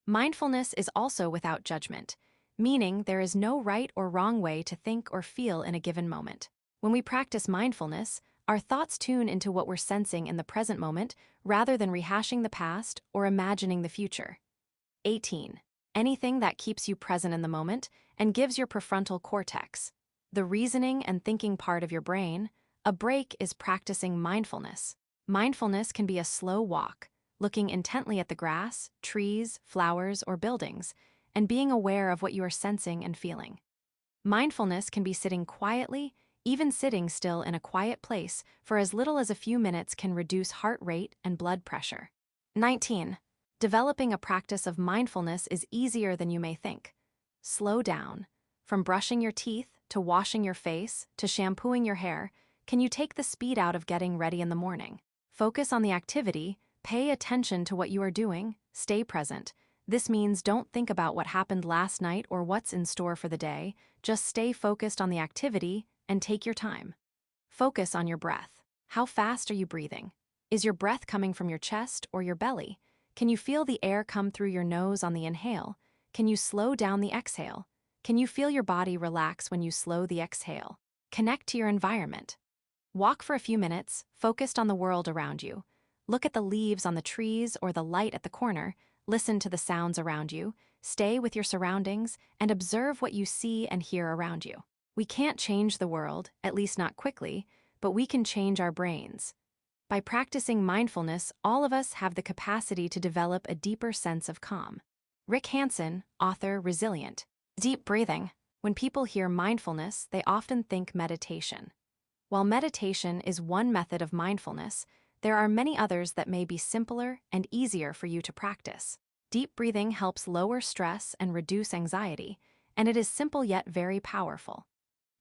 Mindfulness is also without judgment, meaning there is no right or wrong way to think or feel in a given moment. When we practice mindfulness, our thoughts tune into what we're sensing in the present moment rather than rehashing the past or imagining the future. 18. Anything that keeps you present in the moment and gives your prefrontal cortex, the reasoning and thinking part of your brain, a break is practicing mindfulness. Mindfulness can be a slow walk, looking intently at the grass, trees, flowers, or buildings, and being aware of what you are sensing and feeling. Mindfulness can be sitting quietly, even sitting still in a quiet place for as little as a few minutes can reduce heart rate and blood pressure. 19. Developing a practice of mindfulness is easier than you may think. Slow down. From brushing your teeth, to washing your face, to shampooing your hair, can you take the speed out of getting ready in the morning? Focus on the activity, pay attention to what you are doing, stay present. This means don't think about what happened last night or what's in store for the day, just stay focused on the activity and take your time. Focus on your breath. How fast are you breathing? Is your breath coming from your chest or your belly? Can you feel the air come through your nose on the inhale? Can you slow down the exhale? Can you feel your body relax when you slow the exhale? Connect to your environment. Walk for a few minutes, focused on the world around you. Look at the leaves on the trees or the light at the corner. Listen to the sounds around you. Stay with your surroundings and observe what you see and hear around you. We can't change the world, at least not quickly, but we can change our brains. By practicing mindfulness, all of us have the capacity to develop a deeper sense of calm. Rick Hanson, author, Resilient. Deep breathing. When people hear mindfulness, they often think meditation. While meditation is one method of mindfulness, there are many others that may be simpler and easier for you to practice. Deep breathing helps lower stress and reduce anxiety, and it is simple yet very powerful.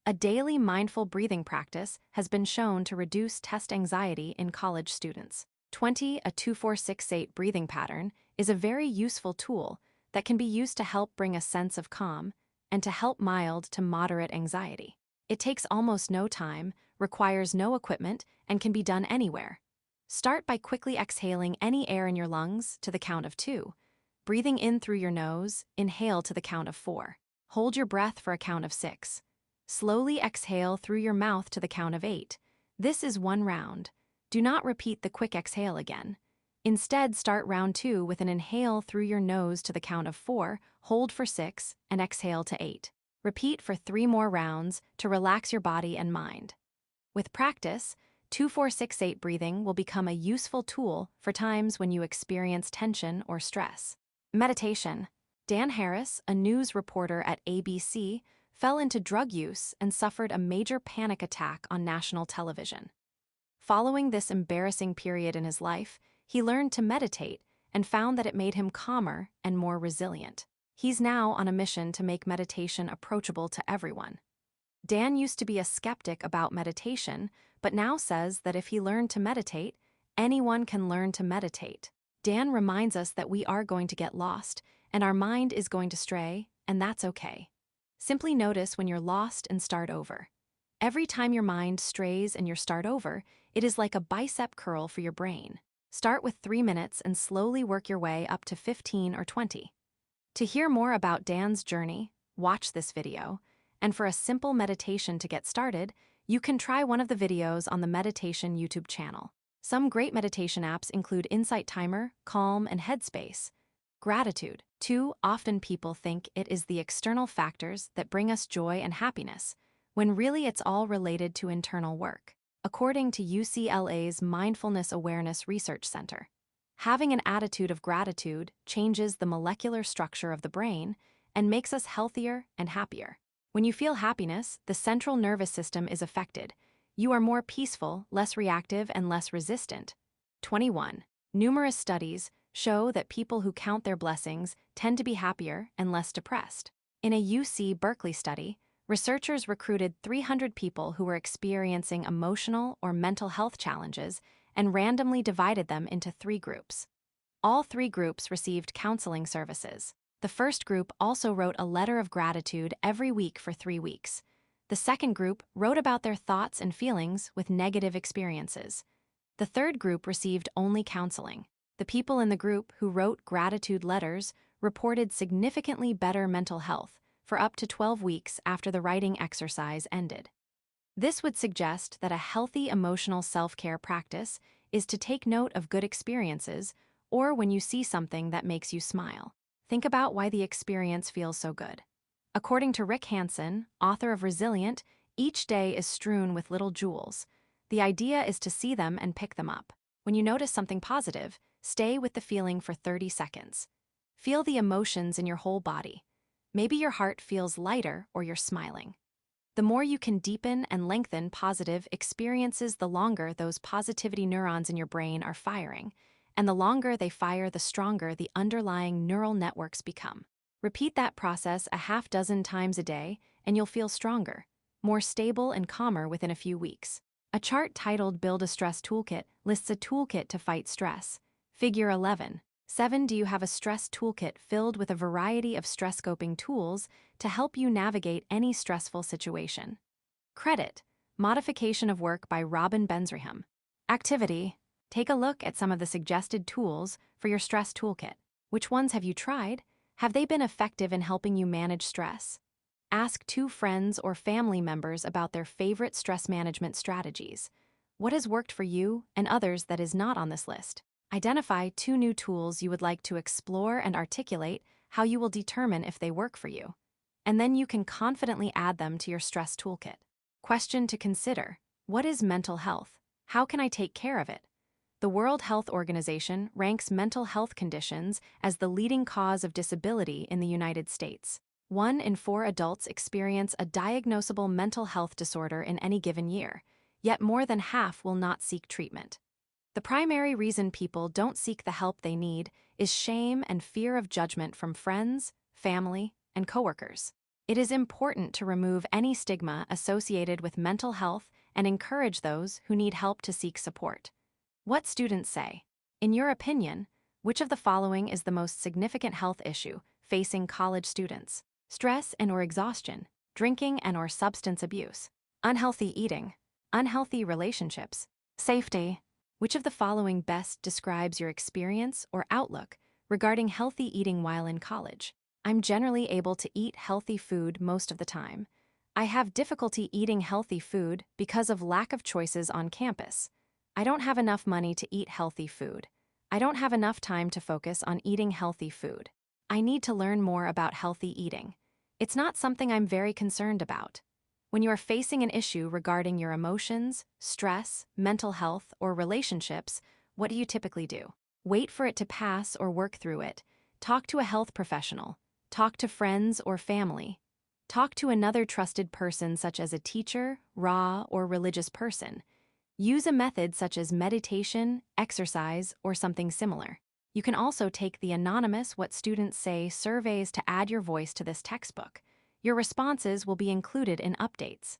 A daily mindful breathing practice has been shown to reduce test anxiety in college students. 24-6-8 breathing pattern is a very useful tool that can be used to help bring a sense of calm and to help mild to moderate anxiety. It takes almost no time, requires no equipment, and can be done anywhere. Start by quickly exhaling any air in your lungs to the count of 2. Breathing in through your nose, inhale to the count of 4. Hold your breath for a count of 6. Slowly exhale through your mouth to the count of 8. This is one round. Do not repeat the quick exhale again. Instead, start round 2 with an inhale through your nose to the count of 4, hold for 6, and exhale to 8. Repeat for 3 more rounds to relax your body and mind. With practice, 24-6-8 breathing will become a useful tool for times when you experience tension or stress. Meditation. Dan Harris, a news reporter at ABC, fell into drug use and suffered a major panic attack on national television. Following this embarrassing period in his life, he learned to meditate and found that it made him calmer and more resilient. He's now on a mission to make meditation approachable to everyone. Dan used to be a skeptic about meditation, but now says that if he learned to meditate, anyone can learn to meditate. Dan reminds us that we are going to get lost, and our mind is going to stray, and that's okay. Simply notice when you're lost and start over. Every time your mind strays and you start over, it is like a bicep curl for your brain. Start with 3 minutes and slowly work your way up to 15 or 20. To hear more about Dan's journey, watch this video, and for a simple meditation to get started, you can try one of the videos on the Meditation YouTube channel. Some great meditation apps include Insight Timer, Calm, and Headspace. Gratitude. Too often people think it is the external factors that bring us joy and happiness, when really it's all related to internal work. According to UCLA's Mindfulness Awareness Research Center, having an attitude of gratitude changes the molecular structure of the brain and makes us healthier and happier. When you feel happiness, the central nervous system is affected. You are more peaceful, less reactive, and less resistant. 21. Numerous studies show that people who count their blessings tend to be happier and less depressed. In a UC Berkeley study, researchers recruited 300 people who were experiencing emotional or mental health challenges and randomly divided them into 3 groups. All 3 groups received counseling services. The first group also wrote a letter of gratitude every week for 3 weeks. The second group wrote about their thoughts and feelings with negative experiences. The third group received only counseling. The people in the group who wrote gratitude letters reported significantly better mental health for up to 12 weeks after the writing exercise ended. This would suggest that a healthy emotional self-care practice is to take note of good experiences or when you see something that makes you smile. Think about why the experience feels so good. According to Rick Hanson, author of Resilient, each day is strewn with little jewels. The idea is to see them and pick them up. When you notice something positive, stay with the feeling for 30 seconds. Feel the emotions in your whole body. Maybe your heart feels lighter or you're smiling. The more you can deepen and lengthen positive experiences, the longer those positivity neurons in your brain are firing, and the longer they fire, the stronger the underlying neural networks become. Repeat that process a half dozen times a day, and you'll feel stronger, more stable and calmer within a few weeks. A chart titled Build a Stress Toolkit lists a toolkit to fight stress. Figure 11. 7. Do you have a stress toolkit filled with a variety of stress scoping tools to help you navigate any stressful situation? Credit: Modification of Work by Robin Bensreham. Activity: take a look at some of the suggested tools for your stress toolkit. Which ones have you tried? Have they been effective in helping you manage stress? Ask 2 friends or family members about their favorite stress management strategies. What has worked for you and others that is not on this list? Identify 2 new tools you would like to explore and articulate how you will determine if they work for you. And then you can confidently add them to your stress toolkit. Question to consider: what is mental health? How can I take care of it? The World Health Organization ranks mental health conditions as the leading cause of disability in the United States. 1 in 4 adults experience a diagnosable mental health disorder in any given year, yet more than half will not seek treatment. The primary reason people don't seek the help they need is shame and fear of judgment from friends, family, and coworkers. It is important to remove any stigma associated with mental health and encourage those who need help to seek support. What students say: in your opinion, which of the following is the most significant health issue facing college students? Stress and/or exhaustion, drinking and/or substance abuse, unhealthy eating, unhealthy relationships, safety. Which of the following best describes your experience or outlook regarding healthy eating while in college? I'm generally able to eat healthy food most of the time. I have difficulty eating healthy food because of lack of choices on campus. I don't have enough money to eat healthy food. I don't have enough time to focus on eating healthy food. I need to learn more about healthy eating. It's not something I'm very concerned about. When you are facing an issue regarding your emotions, stress, mental health, or relationships, what do you typically do? Wait for it to pass or work through it. Talk to a health professional. Talk to friends or family. Talk to another trusted person such as a teacher, or religious person. Use a method such as meditation, exercise, or something similar. You can also take the anonymous What Students Say surveys to add your voice to this textbook. Your responses will be included in updates.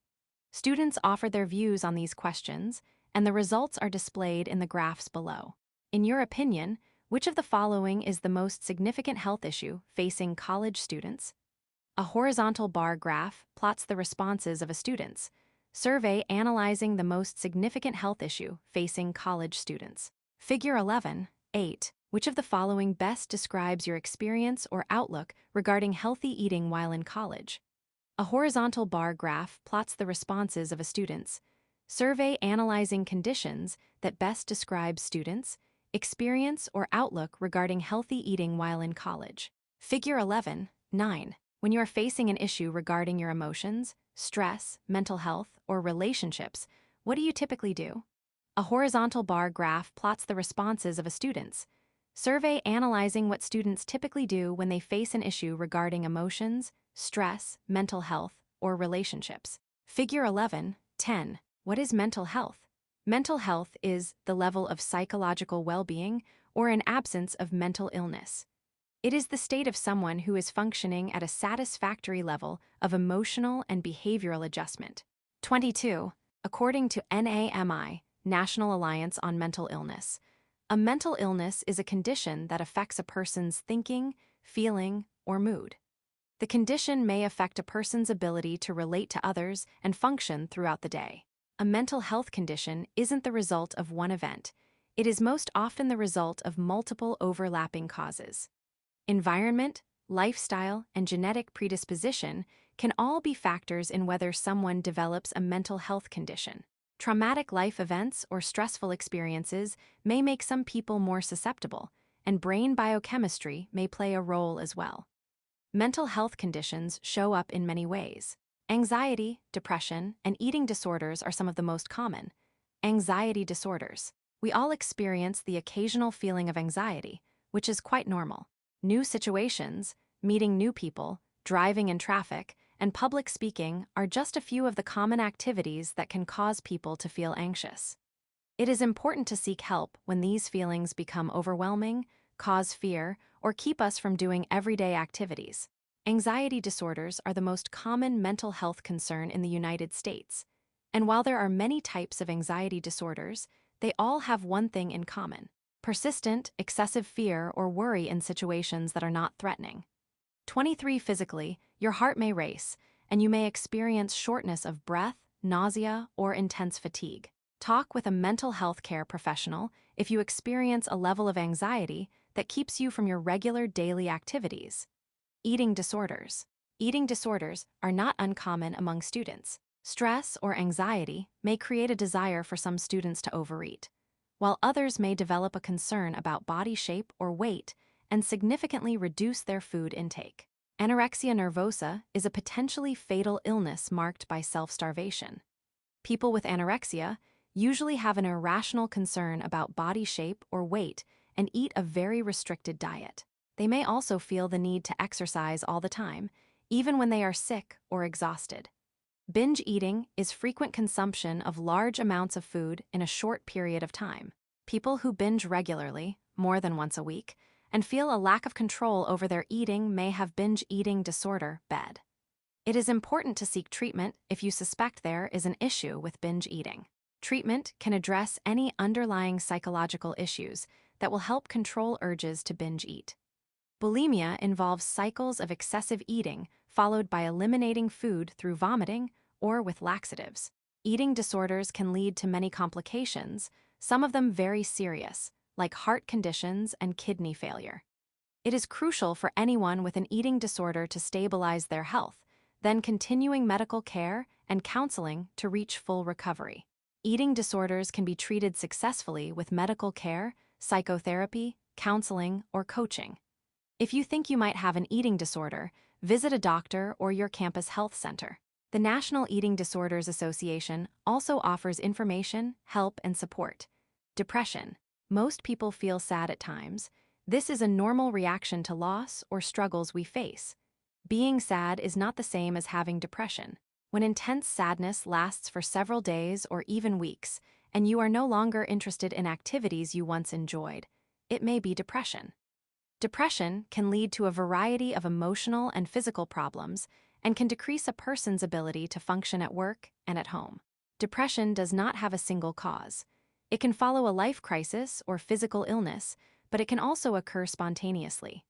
Students offer their views on these questions, and the results are displayed in the graphs below. In your opinion, which of the following is the most significant health issue facing college students? A horizontal bar graph plots the responses of a student's survey analyzing the most significant health issue facing college students. Figure 11.8. Which of the following best describes your experience or outlook regarding healthy eating while in college? A horizontal bar graph plots the responses of a student's survey analyzing conditions that best describe students' experience or outlook regarding healthy eating while in college. Figure 11.9. When you are facing an issue regarding your emotions, stress, mental health, or relationships, what do you typically do? A horizontal bar graph plots the responses of a student's survey analyzing what students typically do when they face an issue regarding emotions, stress, mental health, or relationships. Figure 11.10. What is mental health? Mental health is the level of psychological well-being or an absence of mental illness. It is the state of someone who is functioning at a satisfactory level of emotional and behavioral adjustment. 22. According to NAMI, National Alliance on Mental Illness, a mental illness is a condition that affects a person's thinking, feeling, or mood. The condition may affect a person's ability to relate to others and function throughout the day. A mental health condition isn't the result of one event. It is most often the result of multiple overlapping causes. Environment, lifestyle, and genetic predisposition can all be factors in whether someone develops a mental health condition. Traumatic life events or stressful experiences may make some people more susceptible, and brain biochemistry may play a role as well. Mental health conditions show up in many ways. Anxiety, depression, and eating disorders are some of the most common. Anxiety disorders. We all experience the occasional feeling of anxiety, which is quite normal. New situations, meeting new people, driving in traffic, and public speaking are just a few of the common activities that can cause people to feel anxious. It is important to seek help when these feelings become overwhelming, cause fear, or keep us from doing everyday activities. Anxiety disorders are the most common mental health concern in the United States. And while there are many types of anxiety disorders, they all have one thing in common: persistent, excessive fear or worry in situations that are not threatening. 23. Physically, your heart may race, and you may experience shortness of breath, nausea, or intense fatigue. Talk with a mental health care professional if you experience a level of anxiety that keeps you from your regular daily activities. Eating disorders. Eating disorders are not uncommon among students. Stress or anxiety may create a desire for some students to overeat, while others may develop a concern about body shape or weight and significantly reduce their food intake. Anorexia nervosa is a potentially fatal illness marked by self-starvation. People with anorexia usually have an irrational concern about body shape or weight and eat a very restricted diet. They may also feel the need to exercise all the time, even when they are sick or exhausted. Binge eating is frequent consumption of large amounts of food in a short period of time. People who binge regularly, more than once a week, and feel a lack of control over their eating may have binge eating disorder, BED. It is important to seek treatment if you suspect there is an issue with binge eating. Treatment can address any underlying psychological issues that will help control urges to binge eat. Bulimia involves cycles of excessive eating followed by eliminating food through vomiting or with laxatives. Eating disorders can lead to many complications, some of them very serious, like heart conditions and kidney failure. It is crucial for anyone with an eating disorder to stabilize their health, then continuing medical care and counseling to reach full recovery. Eating disorders can be treated successfully with medical care, psychotherapy, counseling, or coaching. If you think you might have an eating disorder, visit a doctor or your campus health center. The National Eating Disorders Association also offers information, help, and support. Depression. Most people feel sad at times. This is a normal reaction to loss or struggles we face. Being sad is not the same as having depression. When intense sadness lasts for several days or even weeks, and you are no longer interested in activities you once enjoyed, it may be depression. Depression can lead to a variety of emotional and physical problems and can decrease a person's ability to function at work and at home. Depression does not have a single cause. It can follow a life crisis or physical illness, but it can also occur spontaneously.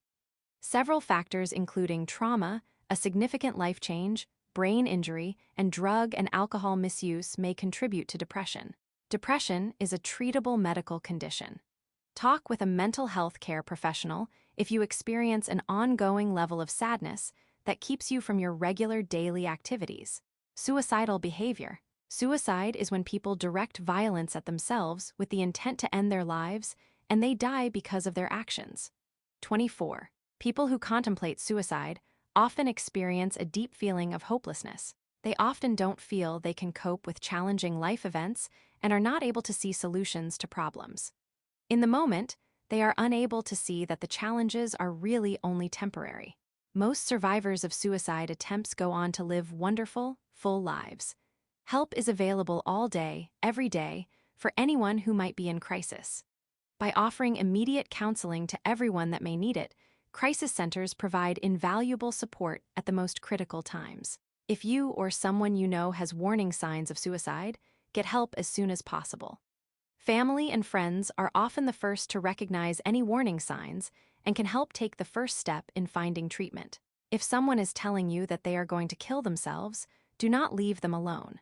Several factors including trauma, a significant life change, brain injury, and drug and alcohol misuse may contribute to depression. Depression is a treatable medical condition. Talk with a mental health care professional if you experience an ongoing level of sadness that keeps you from your regular daily activities. Suicidal behavior. Suicide is when people direct violence at themselves with the intent to end their lives, and they die because of their actions. 24. People who contemplate suicide often experience a deep feeling of hopelessness. They often don't feel they can cope with challenging life events and are not able to see solutions to problems. In the moment, they are unable to see that the challenges are really only temporary. Most survivors of suicide attempts go on to live wonderful, full lives. Help is available all day, every day, for anyone who might be in crisis. By offering immediate counseling to everyone that may need it, crisis centers provide invaluable support at the most critical times. If you or someone you know has warning signs of suicide, get help as soon as possible. Family and friends are often the first to recognize any warning signs and can help take the first step in finding treatment. If someone is telling you that they are going to kill themselves, do not leave them alone.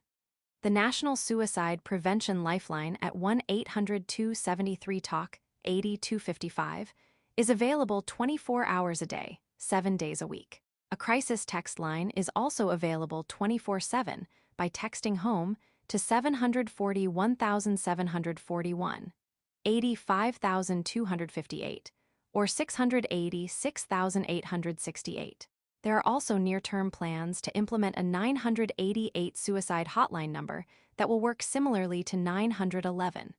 The National Suicide Prevention Lifeline at 1-800-273-TALK 8255 is available 24 hours a day, 7 days a week. A crisis text line is also available 24/7 by texting HOME to 740-1741, 85,258, or 680-6868. There are also near-term plans to implement a 988 suicide hotline number that will work similarly to 911.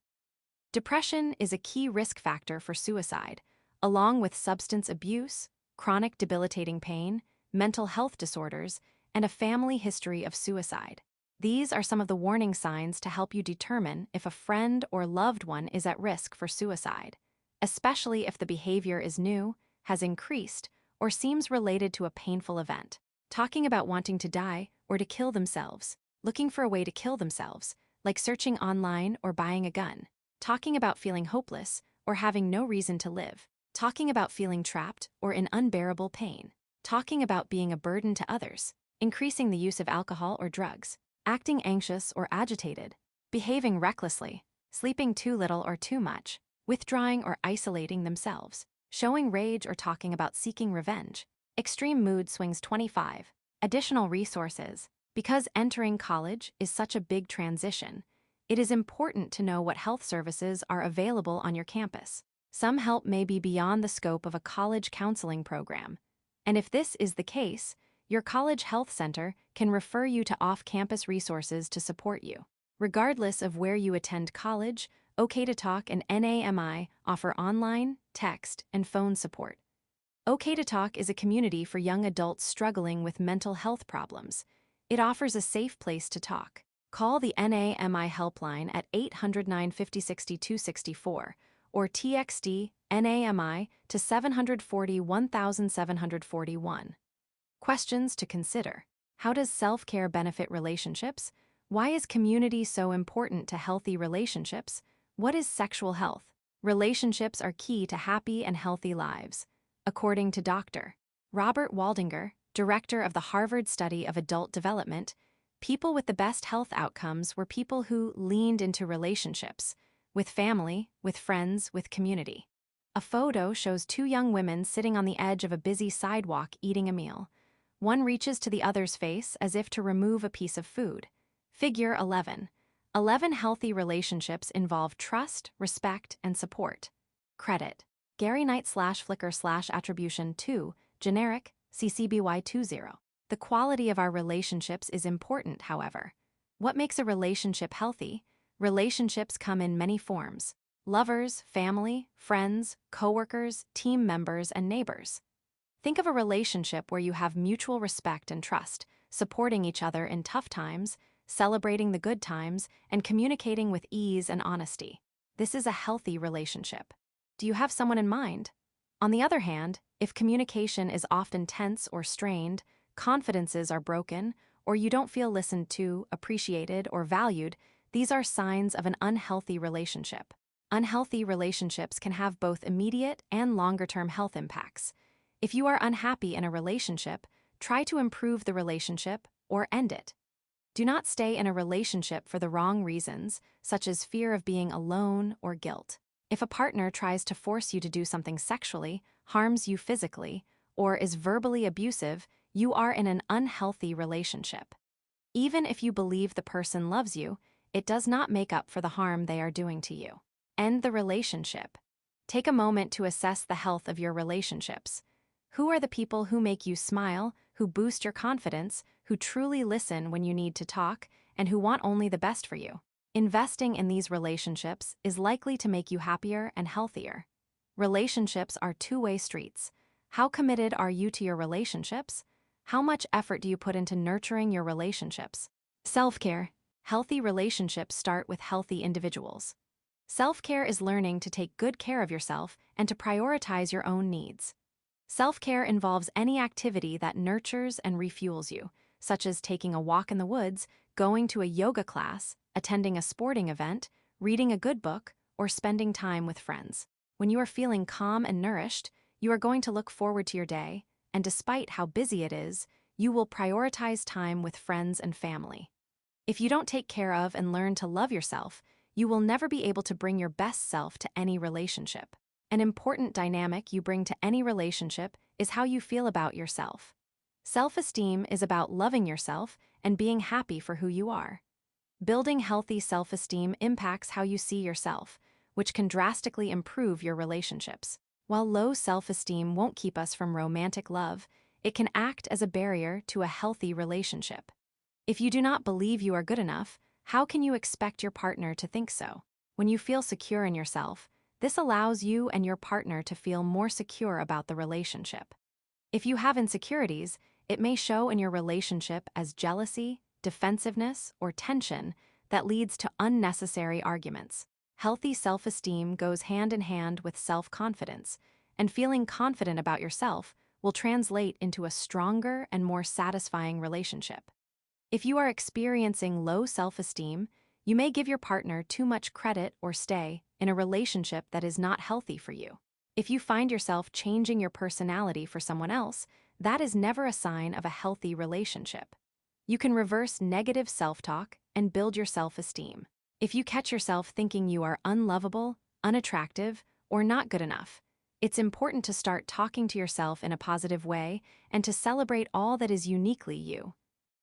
Depression is a key risk factor for suicide, along with substance abuse, chronic debilitating pain, mental health disorders, and a family history of suicide. These are some of the warning signs to help you determine if a friend or loved one is at risk for suicide, especially if the behavior is new, has increased, or seems related to a painful event. Talking about wanting to die or to kill themselves, looking for a way to kill themselves, like searching online or buying a gun. Talking about feeling hopeless or having no reason to live. Talking about feeling trapped or in unbearable pain. Talking about being a burden to others. Increasing the use of alcohol or drugs. Acting anxious or agitated, behaving recklessly, sleeping too little or too much, withdrawing or isolating themselves, showing rage or talking about seeking revenge, extreme mood swings 25. Additional resources. Because entering college is such a big transition, it is important to know what health services are available on your campus. Some help may be beyond the scope of a college counseling program, and if this is the case, your college health center can refer you to off-campus resources to support you. Regardless of where you attend college, OK to Talk and NAMI offer online, text, and phone support. OK to Talk is a community for young adults struggling with mental health problems. It offers a safe place to talk. Call the NAMI helpline at 800-950-6264 or TXT NAMI to 740-1741. Questions to consider. How does self-care benefit relationships? Why is community so important to healthy relationships? What is sexual health? Relationships are key to happy and healthy lives, according to Dr. Robert Waldinger, director of the Harvard Study of Adult Development. People with the best health outcomes were people who leaned into relationships, with family, with friends, with community. A photo shows two young women sitting on the edge of a busy sidewalk eating a meal. One reaches to the other's face as if to remove a piece of food. Figure 11. 11 healthy relationships involve trust, respect, and support. Credit. Gary Knight/Flickr/Attribution 2, generic, CCBY20. The quality of our relationships is important, however. What makes a relationship healthy? Relationships come in many forms: lovers, family, friends, coworkers, team members, and neighbors. Think of a relationship where you have mutual respect and trust, supporting each other in tough times, celebrating the good times, and communicating with ease and honesty. This is a healthy relationship. Do you have someone in mind? On the other hand, if communication is often tense or strained, confidences are broken, or you don't feel listened to, appreciated, or valued, these are signs of an unhealthy relationship. Unhealthy relationships can have both immediate and longer-term health impacts. If you are unhappy in a relationship, try to improve the relationship or end it. Do not stay in a relationship for the wrong reasons, such as fear of being alone or guilt. If a partner tries to force you to do something sexually, harms you physically, or is verbally abusive, you are in an unhealthy relationship. Even if you believe the person loves you, it does not make up for the harm they are doing to you. End the relationship. Take a moment to assess the health of your relationships. Who are the people who make you smile, who boost your confidence, who truly listen when you need to talk, and who want only the best for you? Investing in these relationships is likely to make you happier and healthier. Relationships are two-way streets. How committed are you to your relationships? How much effort do you put into nurturing your relationships? Self-care. Healthy relationships start with healthy individuals. Self-care is learning to take good care of yourself and to prioritize your own needs. Self-care involves any activity that nurtures and refuels you, such as taking a walk in the woods, going to a yoga class, attending a sporting event, reading a good book, or spending time with friends. When you are feeling calm and nourished, you are going to look forward to your day, and despite how busy it is, you will prioritize time with friends and family. If you don't take care of and learn to love yourself, you will never be able to bring your best self to any relationship. An important dynamic you bring to any relationship is how you feel about yourself. Self-esteem is about loving yourself and being happy for who you are. Building healthy self-esteem impacts how you see yourself, which can drastically improve your relationships. While low self-esteem won't keep us from romantic love, it can act as a barrier to a healthy relationship. If you do not believe you are good enough, how can you expect your partner to think so? When you feel secure in yourself, this allows you and your partner to feel more secure about the relationship. If you have insecurities, it may show in your relationship as jealousy, defensiveness, or tension that leads to unnecessary arguments. Healthy self-esteem goes hand in hand with self-confidence, and feeling confident about yourself will translate into a stronger and more satisfying relationship. If you are experiencing low self-esteem, you may give your partner too much credit or stay in a relationship that is not healthy for you. If you find yourself changing your personality for someone else, that is never a sign of a healthy relationship. You can reverse negative self-talk and build your self-esteem. If you catch yourself thinking you are unlovable, unattractive, or not good enough, It's important to start talking to yourself in a positive way and to celebrate all that is uniquely you.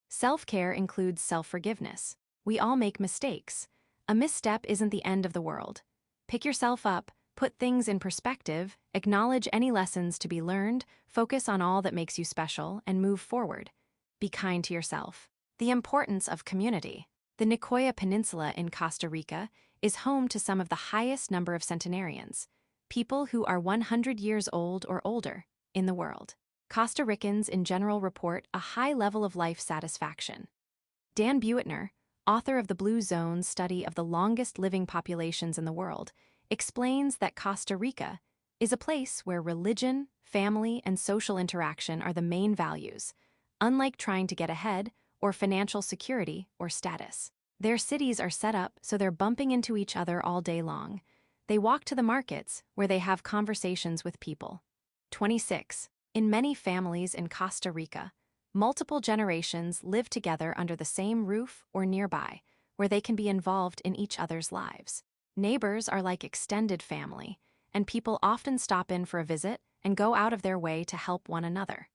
Self-care includes self-forgiveness. We all make mistakes. A misstep isn't the end of the world. Pick yourself up, put things in perspective, acknowledge any lessons to be learned, focus on all that makes you special, and move forward. Be kind to yourself. The importance of community. The Nicoya Peninsula in Costa Rica is home to some of the highest number of centenarians, people who are 100 years old or older, in the world. Costa Ricans in general report a high level of life satisfaction. Dan Buettner, author of the Blue Zones study of the longest living populations in the world, explains that Costa Rica is a place where religion, family, and social interaction are the main values, unlike trying to get ahead or financial security or status. Their cities are set up so they're bumping into each other all day long. They walk to the markets where they have conversations with people. 26. In many families in Costa Rica, multiple generations live together under the same roof or nearby, where they can be involved in each other's lives. Neighbors are like extended family, and people often stop in for a visit and go out of their way to help one another.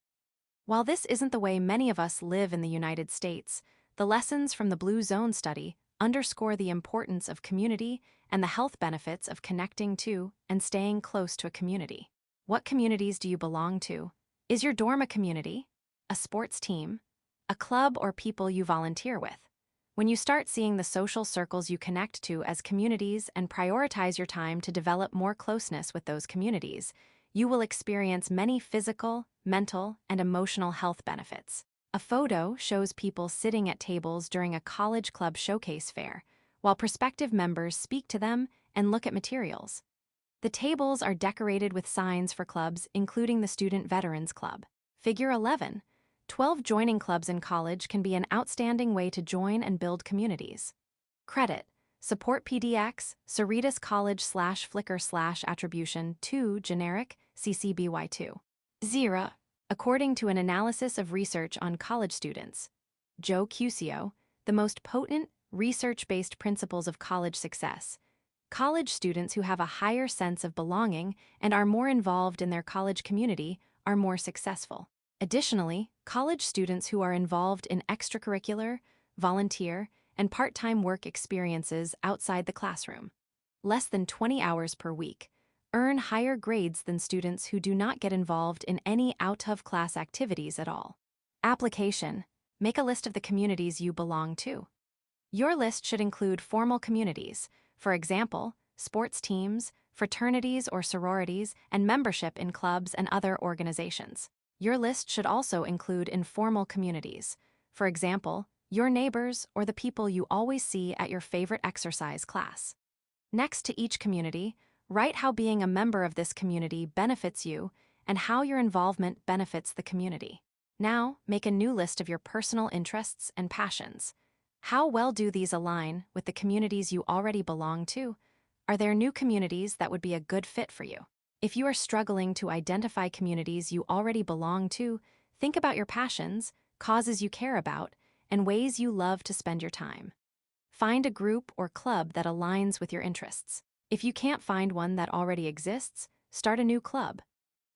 While this isn't the way many of us live in the United States, the lessons from the Blue Zone study underscore the importance of community and the health benefits of connecting to and staying close to a community. What communities do you belong to? Is your dorm a community? A sports team? A club or people you volunteer with? When you start seeing the social circles you connect to as communities and prioritize your time to develop more closeness with those communities, you will experience many physical, mental, and emotional health benefits. A photo shows people sitting at tables during a college club showcase fair, while prospective members speak to them and look at materials. The tables are decorated with signs for clubs, including the Student Veterans Club. Figure 11. 12 joining clubs in college can be an outstanding way to join and build communities. Credit. Support PDX, Cerritos College /Flickr /attribution 2 generic, CCBY2. 0. According to an analysis of research on college students, Joe Cusio, the most potent, research-based principles of college success, college students who have a higher sense of belonging and are more involved in their college community are more successful. Additionally, college students who are involved in extracurricular, volunteer, and part-time work experiences outside the classroom, less than 20 hours per week, earn higher grades than students who do not get involved in any out-of-class activities at all. Application. Make a list of the communities you belong to. Your list should include formal communities, for example, sports teams, fraternities or sororities, and membership in clubs and other organizations. Your list should also include informal communities, for example, your neighbors or the people you always see at your favorite exercise class. Next to each community, write how being a member of this community benefits you and how your involvement benefits the community. Now, make a new list of your personal interests and passions. How well do these align with the communities you already belong to? Are there new communities that would be a good fit for you? If you are struggling to identify communities you already belong to, think about your passions, causes you care about, and ways you love to spend your time. Find a group or club that aligns with your interests. If you can't find one that already exists, start a new club.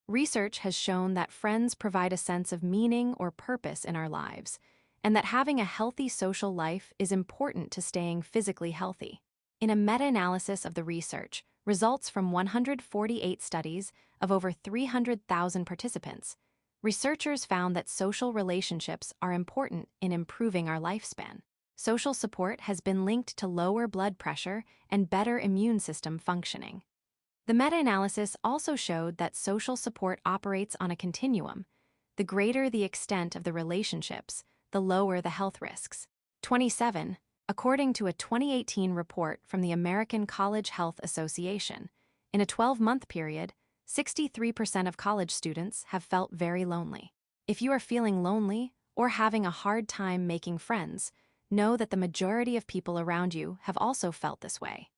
Research has shown that friends provide a sense of meaning or purpose in our lives, and that having a healthy social life is important to staying physically healthy. In a meta-analysis of the research, results from 148 studies of over 300,000 participants, researchers found that social relationships are important in improving our lifespan. Social support has been linked to lower blood pressure and better immune system functioning. The meta-analysis also showed that social support operates on a continuum. The greater the extent of the relationships, the lower the health risks. 27. According to a 2018 report from the American College Health Association, in a 12-month period, 63% of college students have felt very lonely. If you are feeling lonely or having a hard time making friends, know that the majority of people around you have also felt this way.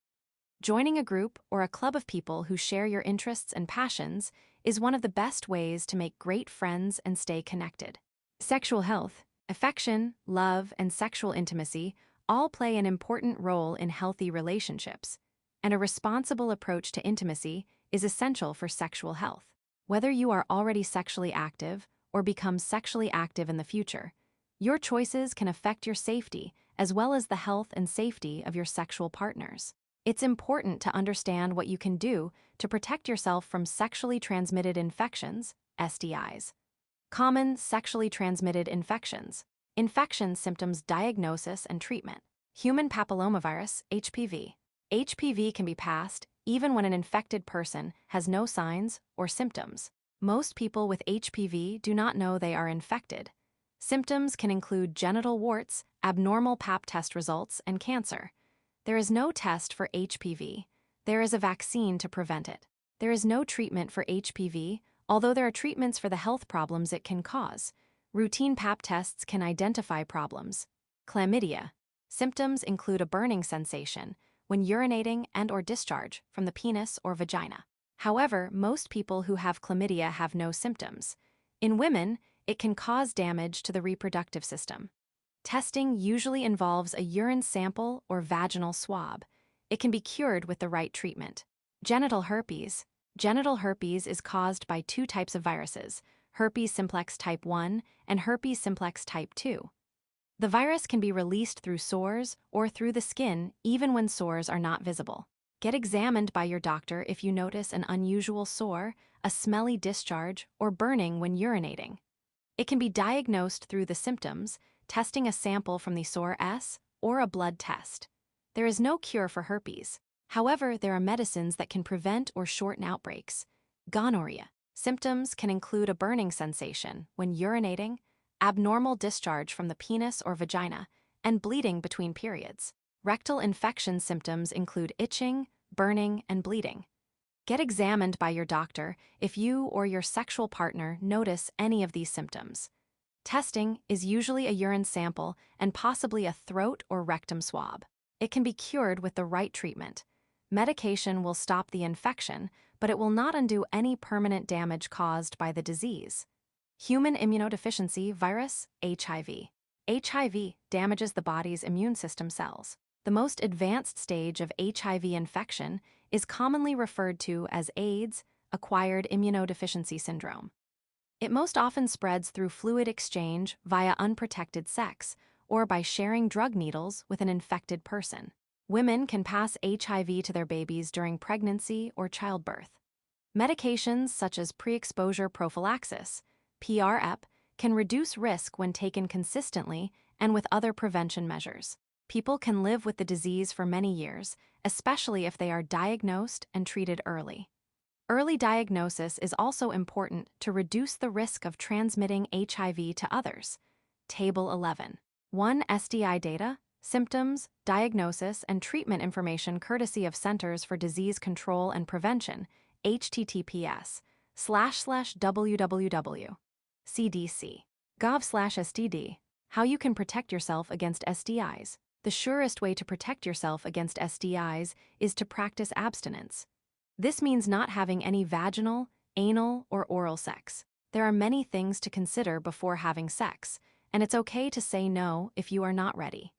Joining a group or a club of people who share your interests and passions is one of the best ways to make great friends and stay connected. Sexual health, affection, love, and sexual intimacy all play an important role in healthy relationships, and a responsible approach to intimacy is essential for sexual health. Whether you are already sexually active or become sexually active in the future, your choices can affect your safety as well as the health and safety of your sexual partners. It's important to understand what you can do to protect yourself from sexually transmitted infections, STIs. Common sexually transmitted infections. Infection symptoms, diagnosis, and treatment. Human papillomavirus, HPV. HPV can be passed even when an infected person has no signs or symptoms. Most people with HPV do not know they are infected. Symptoms can include genital warts, abnormal Pap test results, and cancer. There is no test for HPV. There is a vaccine to prevent it. There is no treatment for HPV, although there are treatments for the health problems it can cause. Routine Pap tests can identify problems. Chlamydia. Symptoms include a burning sensation when urinating and/or discharge from the penis or vagina. However, most people who have chlamydia have no symptoms. In women, it can cause damage to the reproductive system. Testing usually involves a urine sample or vaginal swab. It can be cured with the right treatment. Genital herpes. Genital herpes is caused by two types of viruses, herpes simplex type 1 and herpes simplex type 2. The virus can be released through sores or through the skin even when sores are not visible. Get examined by your doctor if you notice an unusual sore, a smelly discharge, or burning when urinating. It can be diagnosed through the symptoms, testing a sample from the sore S, or a blood test. There is no cure for herpes. However, there are medicines that can prevent or shorten outbreaks. Gonorrhea. Symptoms can include a burning sensation when urinating, abnormal discharge from the penis or vagina, and bleeding between periods. Rectal infection symptoms include itching, burning, and bleeding. Get examined by your doctor if you or your sexual partner notice any of these symptoms. Testing is usually a urine sample and possibly a throat or rectum swab. It can be cured with the right treatment. Medication will stop the infection, but it will not undo any permanent damage caused by the disease. Human immunodeficiency virus, HIV. HIV damages the body's immune system cells. The most advanced stage of HIV infection is commonly referred to as AIDS, acquired immunodeficiency syndrome. It most often spreads through fluid exchange via unprotected sex or by sharing drug needles with an infected person. Women can pass HIV to their babies during pregnancy or childbirth. Medications such as pre-exposure prophylaxis, PrEP, can reduce risk when taken consistently and with other prevention measures. People can live with the disease for many years, especially if they are diagnosed and treated early. Early diagnosis is also important to reduce the risk of transmitting HIV to others. Table 11. 1. STI data, symptoms, diagnosis, and treatment information courtesy of Centers for Disease Control and Prevention, https://www.cdc.gov/STD. How you can protect yourself against STIs. The surest way to protect yourself against STIs is to practice abstinence. This means not having any vaginal, anal, or oral sex. There are many things to consider before having sex, and it's okay to say no if you are not ready.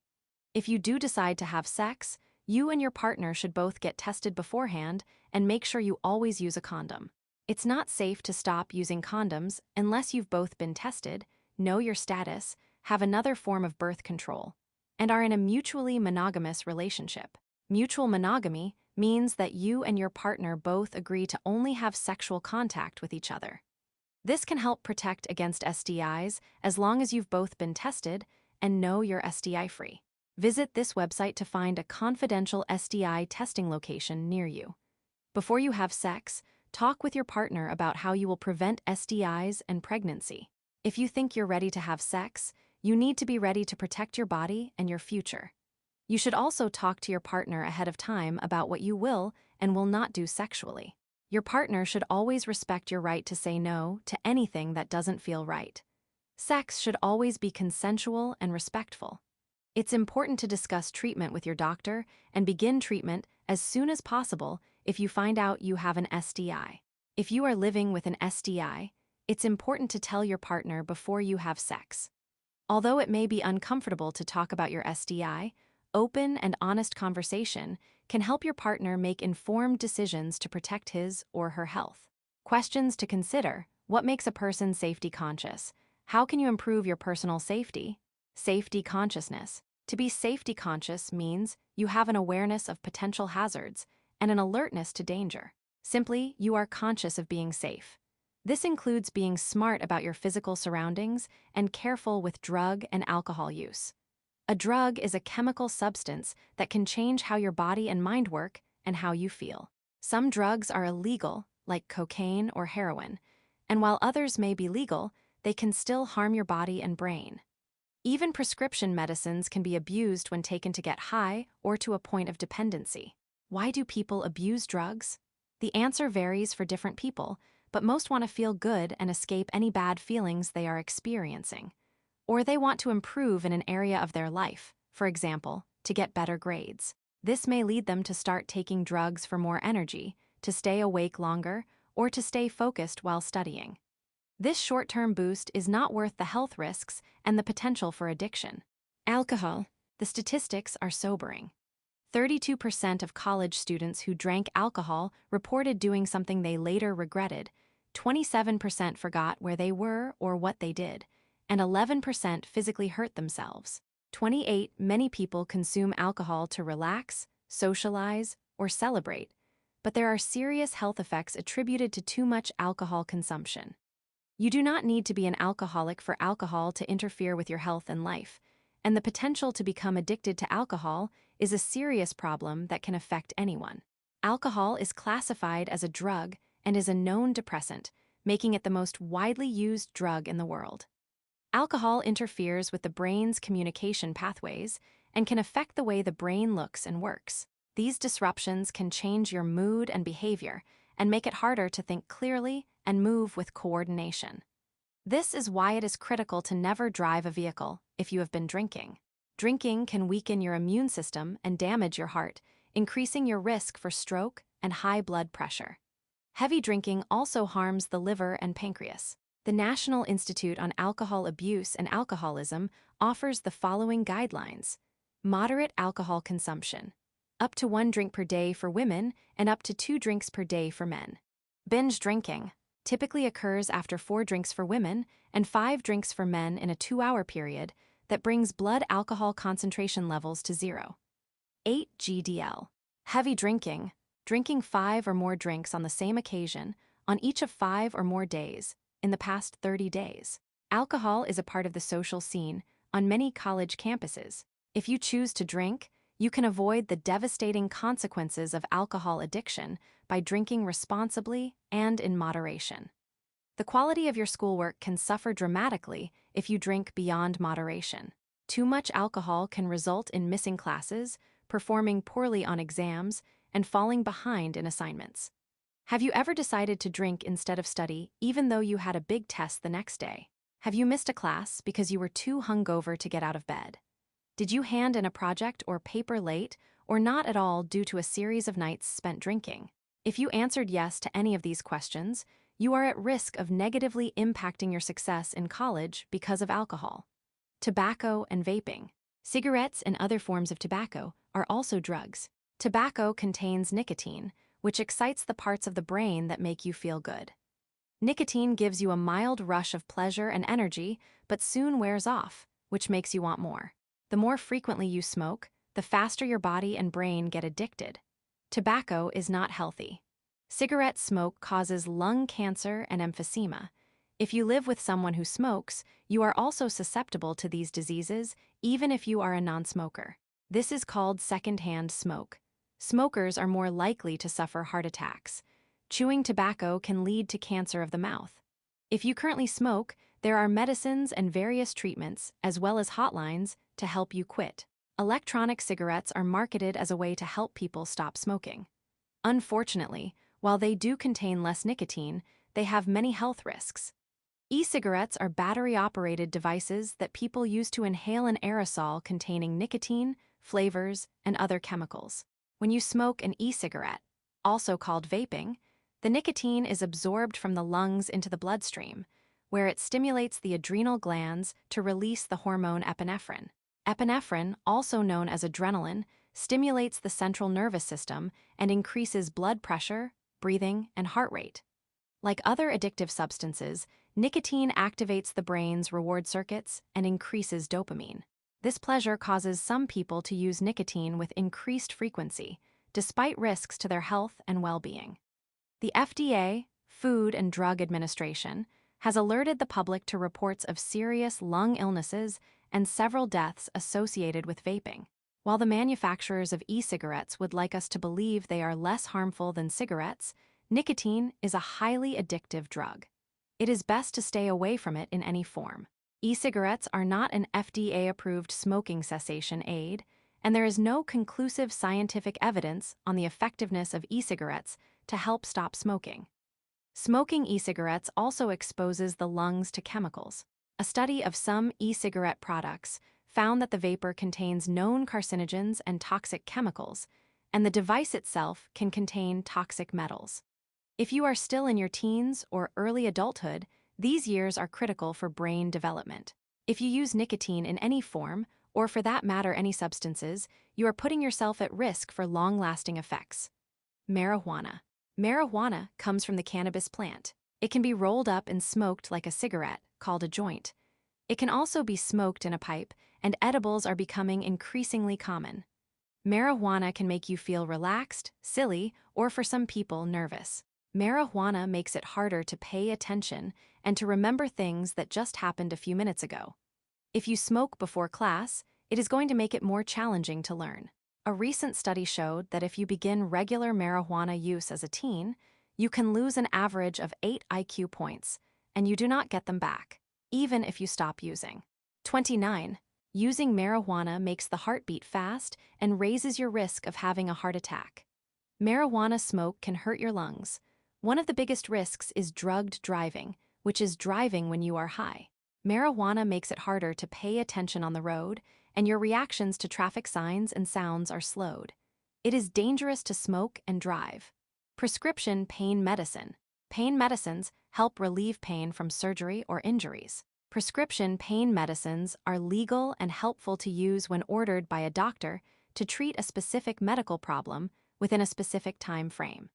If you do decide to have sex, you and your partner should both get tested beforehand and make sure you always use a condom. It's not safe to stop using condoms unless you've both been tested, know your status, have another form of birth control, and are in a mutually monogamous relationship. Mutual monogamy means that you and your partner both agree to only have sexual contact with each other. This can help protect against STIs as long as you've both been tested and know you're STI-free. Visit this website to find a confidential STI testing location near you. Before you have sex, talk with your partner about how you will prevent STIs and pregnancy. If you think you're ready to have sex, you need to be ready to protect your body and your future. You should also talk to your partner ahead of time about what you will and will not do sexually. Your partner should always respect your right to say no to anything that doesn't feel right. Sex should always be consensual and respectful. It's important to discuss treatment with your doctor and begin treatment as soon as possible if you find out you have an STI. If you are living with an STI, it's important to tell your partner before you have sex. Although it may be uncomfortable to talk about your STI, open and honest conversation can help your partner make informed decisions to protect his or her health. Questions to consider: what makes a person safety conscious? How can you improve your personal safety? Safety consciousness. To be safety conscious means you have an awareness of potential hazards and an alertness to danger. Simply, you are conscious of being safe. This includes being smart about your physical surroundings and careful with drug and alcohol use. A drug is a chemical substance that can change how your body and mind work and how you feel. Some drugs are illegal, like cocaine or heroin, and while others may be legal, they can still harm your body and brain. Even prescription medicines can be abused when taken to get high or to a point of dependency. Why do people abuse drugs? The answer varies for different people, but most want to feel good and escape any bad feelings they are experiencing. Or they want to improve in an area of their life, for example, to get better grades. This may lead them to start taking drugs for more energy, to stay awake longer, or to stay focused while studying. This short-term boost is not worth the health risks and the potential for addiction. Alcohol. The statistics are sobering. 32% of college students who drank alcohol reported doing something they later regretted, 27% forgot where they were or what they did, and 11% physically hurt themselves. 28. Many people consume alcohol to relax, socialize, or celebrate, but there are serious health effects attributed to too much alcohol consumption. You do not need to be an alcoholic for alcohol to interfere with your health and life, and the potential to become addicted to alcohol is a serious problem that can affect anyone. Alcohol is classified as a drug and is a known depressant, making it the most widely used drug in the world. Alcohol interferes with the brain's communication pathways and can affect the way the brain looks and works. These disruptions can change your mood and behavior and make it harder to think clearly and move with coordination. This is why it is critical to never drive a vehicle if you have been drinking. Drinking can weaken your immune system and damage your heart, increasing your risk for stroke and high blood pressure. Heavy drinking also harms the liver and pancreas. The National Institute on Alcohol Abuse and Alcoholism offers the following guidelines: moderate alcohol consumption, up to 1 drink per day for women and up to 2 drinks per day for men. Binge drinking typically occurs after 4 drinks for women and 5 drinks for men in a 2-hour period that brings blood alcohol concentration levels to 0. 8. GDL. Heavy drinking, drinking 5 or more drinks on the same occasion on each of 5 or more days in the past 30 days. Alcohol is a part of the social scene on many college campuses. If you choose to drink, you can avoid the devastating consequences of alcohol addiction by drinking responsibly and in moderation. The quality of your schoolwork can suffer dramatically if you drink beyond moderation. Too much alcohol can result in missing classes, performing poorly on exams, and falling behind in assignments. Have you ever decided to drink instead of study, even though you had a big test the next day? Have you missed a class because you were too hungover to get out of bed? Did you hand in a project or paper late, or not at all due to a series of nights spent drinking? If you answered yes to any of these questions, you are at risk of negatively impacting your success in college because of alcohol. Tobacco and vaping. Cigarettes and other forms of tobacco are also drugs. Tobacco contains nicotine, which excites the parts of the brain that make you feel good. Nicotine gives you a mild rush of pleasure and energy, but soon wears off, which makes you want more. The more frequently you smoke, the faster your body and brain get addicted. Tobacco is not healthy. Cigarette smoke causes lung cancer and emphysema. If you live with someone who smokes, you are also susceptible to these diseases, even if you are a non-smoker. This is called secondhand smoke. Smokers are more likely to suffer heart attacks. Chewing tobacco can lead to cancer of the mouth. If you currently smoke, there are medicines and various treatments, as well as hotlines, to help you quit. Electronic cigarettes are marketed as a way to help people stop smoking. Unfortunately, while they do contain less nicotine, they have many health risks. E-cigarettes are battery-operated devices that people use to inhale an aerosol containing nicotine, flavors, and other chemicals. When you smoke an e-cigarette, also called vaping, the nicotine is absorbed from the lungs into the bloodstream, where it stimulates the adrenal glands to release the hormone epinephrine. Epinephrine, also known as adrenaline, stimulates the central nervous system and increases blood pressure, breathing, and heart rate. Like other addictive substances, nicotine activates the brain's reward circuits and increases dopamine. This pleasure causes some people to use nicotine with increased frequency, despite risks to their health and well-being. The FDA, Food and Drug Administration, has alerted the public to reports of serious lung illnesses and several deaths associated with vaping. While the manufacturers of e-cigarettes would like us to believe they are less harmful than cigarettes, nicotine is a highly addictive drug. It is best to stay away from it in any form. E-cigarettes are not an FDA-approved smoking cessation aid, and there is no conclusive scientific evidence on the effectiveness of e-cigarettes to help stop smoking. Smoking e-cigarettes also exposes the lungs to chemicals. A study of some e-cigarette products found that the vapor contains known carcinogens and toxic chemicals, and the device itself can contain toxic metals. If you are still in your teens or early adulthood, these years are critical for brain development. If you use nicotine in any form, or for that matter any substances, you are putting yourself at risk for long-lasting effects. Marijuana. Marijuana comes from the cannabis plant. It can be rolled up and smoked like a cigarette, called a joint. It can also be smoked in a pipe, and edibles are becoming increasingly common. Marijuana can make you feel relaxed, silly, or for some people, nervous. Marijuana makes it harder to pay attention and to remember things that just happened a few minutes ago. If you smoke before class, it is going to make it more challenging to learn. A recent study showed that if you begin regular marijuana use as a teen, you can lose an average of 8 IQ points, and you do not get them back, even if you stop using. 29. Using marijuana makes the heart beat fast and raises your risk of having a heart attack. Marijuana smoke can hurt your lungs. One of the biggest risks is drugged driving, which is driving when you are high. Marijuana makes it harder to pay attention on the road, and your reactions to traffic signs and sounds are slowed. It is dangerous to smoke and drive. Prescription pain medicine. Pain medicines help relieve pain from surgery or injuries. Prescription pain medicines are legal and helpful to use when ordered by a doctor to treat a specific medical problem within a specific time frame.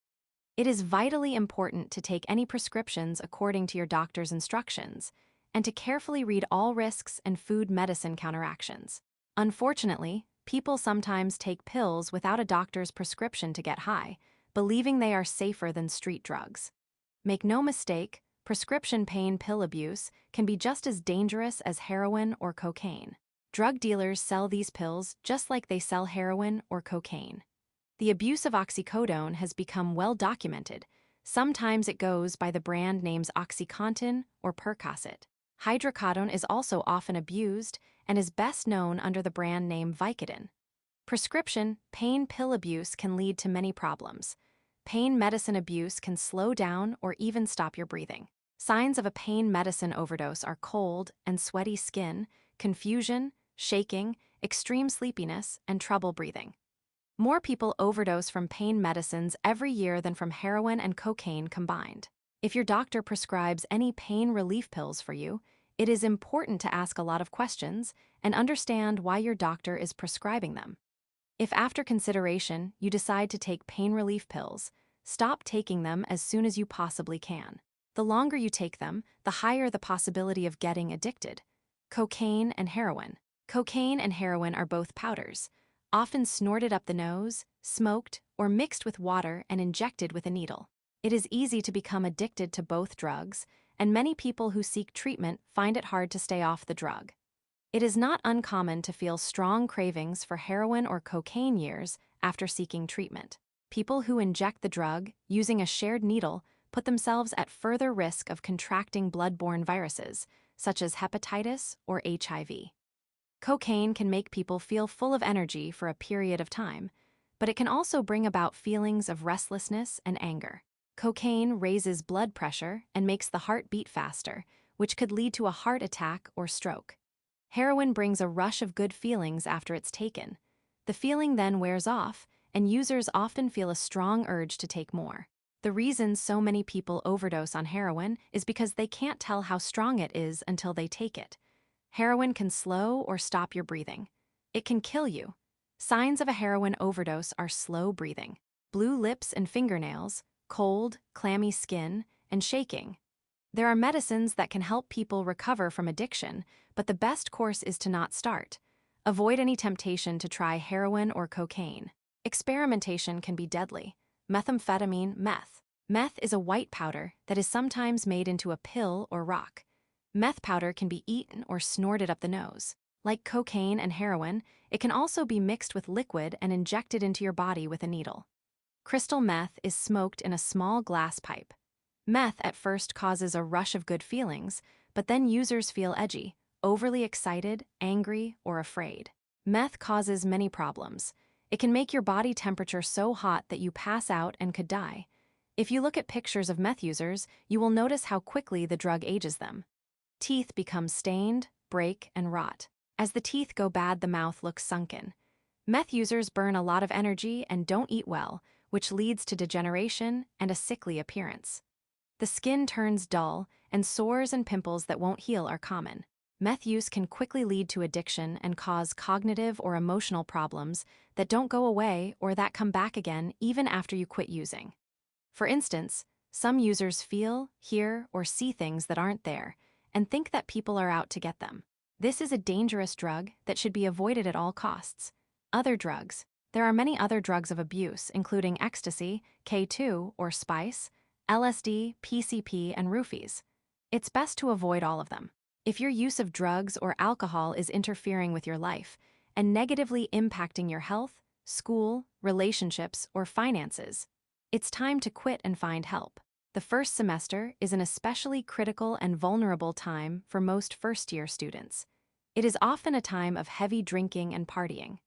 It is vitally important to take any prescriptions according to your doctor's instructions and to carefully read all risks and food medicine counteractions. Unfortunately, people sometimes take pills without a doctor's prescription to get high, believing they are safer than street drugs. Make no mistake, prescription pain pill abuse can be just as dangerous as heroin or cocaine. Drug dealers sell these pills just like they sell heroin or cocaine. The abuse of oxycodone has become well documented. Sometimes it goes by the brand names OxyContin or Percocet. Hydrocodone is also often abused and is best known under the brand name Vicodin. Prescription pain pill abuse can lead to many problems. Pain medicine abuse can slow down or even stop your breathing. Signs of a pain medicine overdose are cold and sweaty skin, confusion, shaking, extreme sleepiness, and trouble breathing. More people overdose from pain medicines every year than from heroin and cocaine combined. If your doctor prescribes any pain relief pills for you, it is important to ask a lot of questions and understand why your doctor is prescribing them. If after consideration you decide to take pain relief pills, stop taking them as soon as you possibly can. The longer you take them, the higher the possibility of getting addicted. Cocaine and heroin. Cocaine and heroin are both powders, often snorted up the nose, smoked, or mixed with water and injected with a needle. It is easy to become addicted to both drugs, and many people who seek treatment find it hard to stay off the drug. It is not uncommon to feel strong cravings for heroin or cocaine years after seeking treatment. People who inject the drug using a shared needle put themselves at further risk of contracting blood-borne viruses, such as hepatitis or HIV. Cocaine can make people feel full of energy for a period of time, but it can also bring about feelings of restlessness and anger. Cocaine raises blood pressure and makes the heart beat faster, which could lead to a heart attack or stroke. Heroin brings a rush of good feelings after it's taken. The feeling then wears off, and users often feel a strong urge to take more. The reason so many people overdose on heroin is because they can't tell how strong it is until they take it. Heroin can slow or stop your breathing. It can kill you. Signs of a heroin overdose are slow breathing, blue lips and fingernails, cold, clammy skin, and shaking. There are medicines that can help people recover from addiction, but the best course is to not start. Avoid any temptation to try heroin or cocaine. Experimentation can be deadly. Methamphetamine, meth. Meth is a white powder that is sometimes made into a pill or rock. Meth powder can be eaten or snorted up the nose. Like cocaine and heroin, it can also be mixed with liquid and injected into your body with a needle. Crystal meth is smoked in a small glass pipe. Meth at first causes a rush of good feelings, but then users feel edgy, overly excited, angry, or afraid. Meth causes many problems. It can make your body temperature so hot that you pass out and could die. If you look at pictures of meth users, you will notice how quickly the drug ages them. Teeth become stained, break, and rot. As the teeth go bad, the mouth looks sunken. Meth users burn a lot of energy and don't eat well, which leads to degeneration and a sickly appearance. The skin turns dull, and sores and pimples that won't heal are common. Meth use can quickly lead to addiction and cause cognitive or emotional problems that don't go away or that come back again even after you quit using. For instance, some users feel, hear, or see things that aren't there and think that people are out to get them. This is a dangerous drug that should be avoided at all costs. Other drugs. There are many other drugs of abuse, including ecstasy, K2 or spice, LSD, PCP, and roofies. It's best to avoid all of them. If your use of drugs or alcohol is interfering with your life and negatively impacting your health, school, relationships, or finances, it's time to quit and find help. The first semester is an especially critical and vulnerable time for most first-year students. It is often a time of heavy drinking and partying.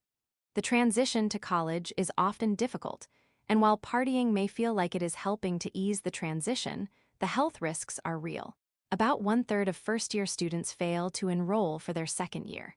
The transition to college is often difficult, and while partying may feel like it is helping to ease the transition, the health risks are real. About 1/3 of first-year students fail to enroll for their second year.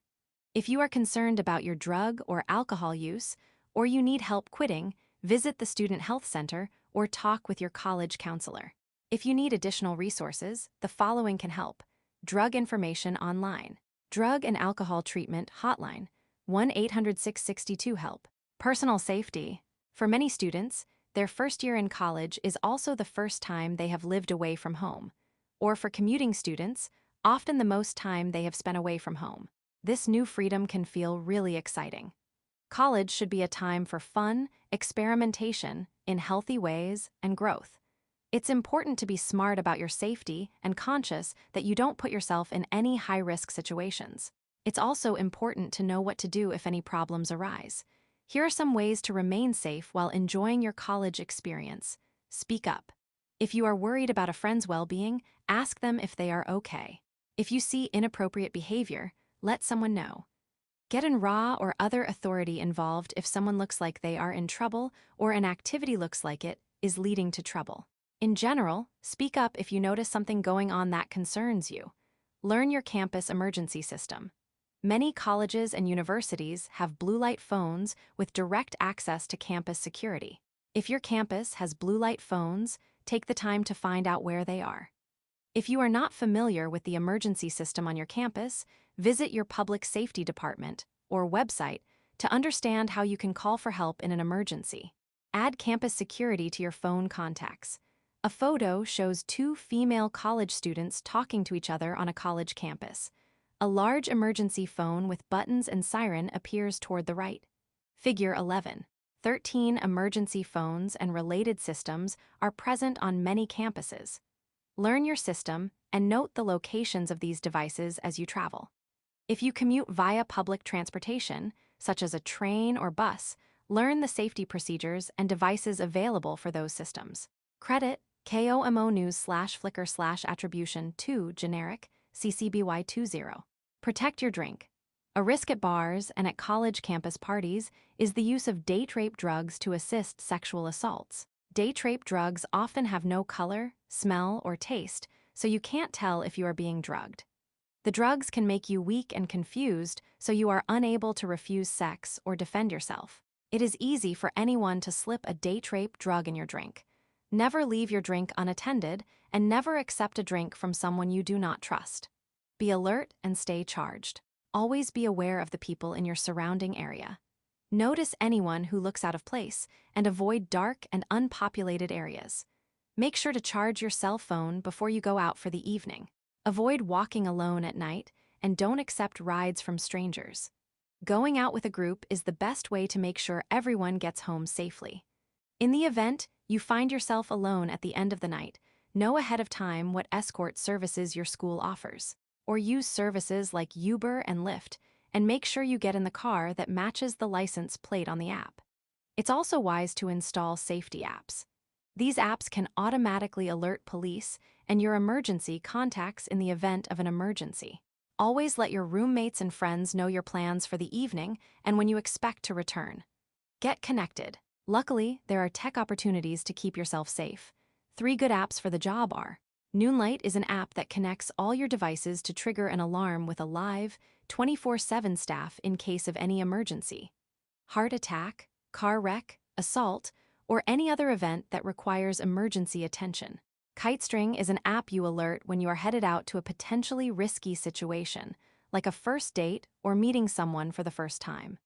If you are concerned about your drug or alcohol use, or you need help quitting, visit the Student Health Center or talk with your college counselor. If you need additional resources, the following can help. Drug information online. Drug and alcohol treatment hotline, 1-800-662-HELP. Personal safety. For many students, their first year in college is also the first time they have lived away from home. Or for commuting students, often the most time they have spent away from home. This new freedom can feel really exciting. College should be a time for fun, experimentation, in healthy ways, and growth. It's important to be smart about your safety and conscious that you don't put yourself in any high-risk situations. It's also important to know what to do if any problems arise. Here are some ways to remain safe while enjoying your college experience. Speak up. If you are worried about a friend's well-being, ask them if they are okay. If you see inappropriate behavior, let someone know. Get an RA or other authority involved if someone looks like they are in trouble or an activity looks like it is leading to trouble. In general, speak up if you notice something going on that concerns you. Learn your campus emergency system. Many colleges and universities have blue light phones with direct access to campus security. If your campus has blue light phones, take the time to find out where they are. If you are not familiar with the emergency system on your campus, visit your public safety department or website to understand how you can call for help in an emergency. Add campus security to your phone contacts. A photo shows 2 female college students talking to each other on a college campus. A large emergency phone with buttons and siren appears toward the right. Figure 11. 13 emergency phones and related systems are present on many campuses. Learn your system and note the locations of these devices as you travel. If you commute via public transportation, such as a train or bus, learn the safety procedures and devices available for those systems. Credit KOMO News/Flickr/attribution 2 generic CCBY20. Protect your drink. A risk at bars and at college campus parties is the use of date rape drugs to assist sexual assaults. Date rape drugs often have no color, smell, or taste, so you can't tell if you are being drugged. The drugs can make you weak and confused, so you are unable to refuse sex or defend yourself. It is easy for anyone to slip a date rape drug in your drink. Never leave your drink unattended, and never accept a drink from someone you do not trust. Be alert and stay charged. Always be aware of the people in your surrounding area. Notice anyone who looks out of place and avoid dark and unpopulated areas. Make sure to charge your cell phone before you go out for the evening. Avoid walking alone at night and don't accept rides from strangers. Going out with a group is the best way to make sure everyone gets home safely. In the event you find yourself alone at the end of the night, know ahead of time what escort services your school offers, or use services like Uber and Lyft, and make sure you get in the car that matches the license plate on the app. It's also wise to install safety apps. These apps can automatically alert police and your emergency contacts in the event of an emergency. Always let your roommates and friends know your plans for the evening and when you expect to return. Get connected. Luckily, there are tech opportunities to keep yourself safe. 3 good apps for the job are: Noonlight is an app that connects all your devices to trigger an alarm with a live, 24/7 staff in case of any emergency. Heart attack, car wreck, assault, or any other event that requires emergency attention. Kitestring is an app you alert when you are headed out to a potentially risky situation, like a first date or meeting someone for the first time.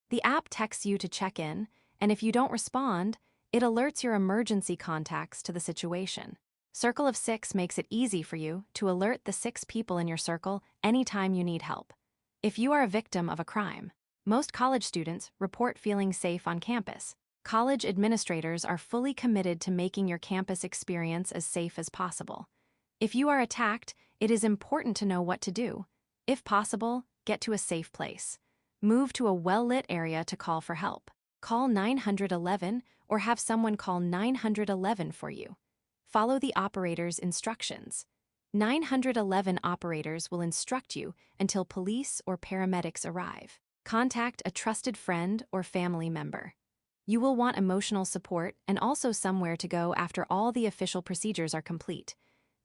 The app texts you to check in, and if you don't respond, it alerts your emergency contacts to the situation. Circle of 6 makes it easy for you to alert the 6 people in your circle anytime you need help. If you are a victim of a crime, most college students report feeling safe on campus. College administrators are fully committed to making your campus experience as safe as possible. If you are attacked, it is important to know what to do. If possible, get to a safe place. Move to a well-lit area to call for help. Call 911 or have someone call 911 for you. Follow the operator's instructions. 911 operators will instruct you until police or paramedics arrive. Contact a trusted friend or family member. You will want emotional support and also somewhere to go after all the official procedures are complete.